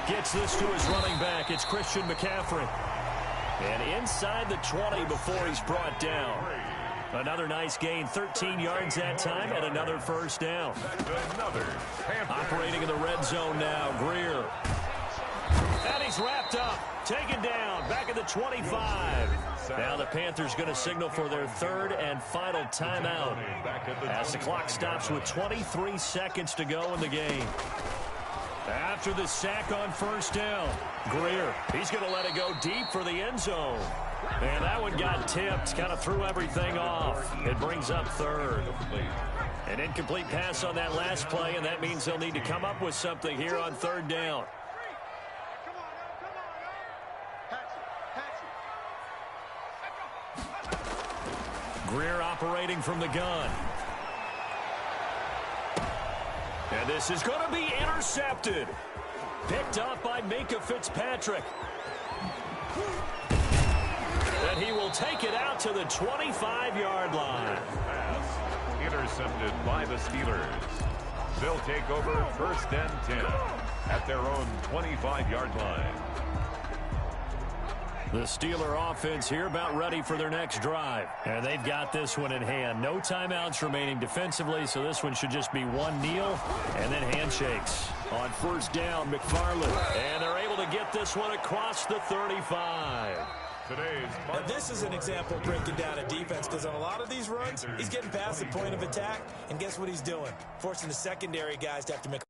Gets this to his running back. It's Christian McCaffrey. And inside the 20 before he's brought down. Another nice gain, 13 yards that time, and another first down. Operating in the red zone now, Greer. And he's wrapped up, taken down, back at the 25. Now the Panthers going to signal for their third and final timeout as the clock stops with 23 seconds to go in the game. After the sack on first down, Greer, he's going to let it go deep for the end zone. And that one got tipped, kind of threw everything off. It brings up third. An incomplete pass on that last play, and that means they'll need to come up with something here on third down. Greer operating from the gun. And this is going to be intercepted. Picked up by Minkah Fitzpatrick. And he will take it out to the 25-yard line. Pass intercepted by the Steelers. They'll take over first and 10 at their own 25-yard line. The Steeler offense here about ready for their next drive. And they've got this one in hand. No timeouts remaining defensively, so this one should just be one kneel and then handshakes. On first down, McFarland. And they're able to get this one across the 35. Now this is an example of breaking down a defense, because on a lot of these runs, he's getting past the point of attack, and guess what he's doing? Forcing the secondary guys to have to make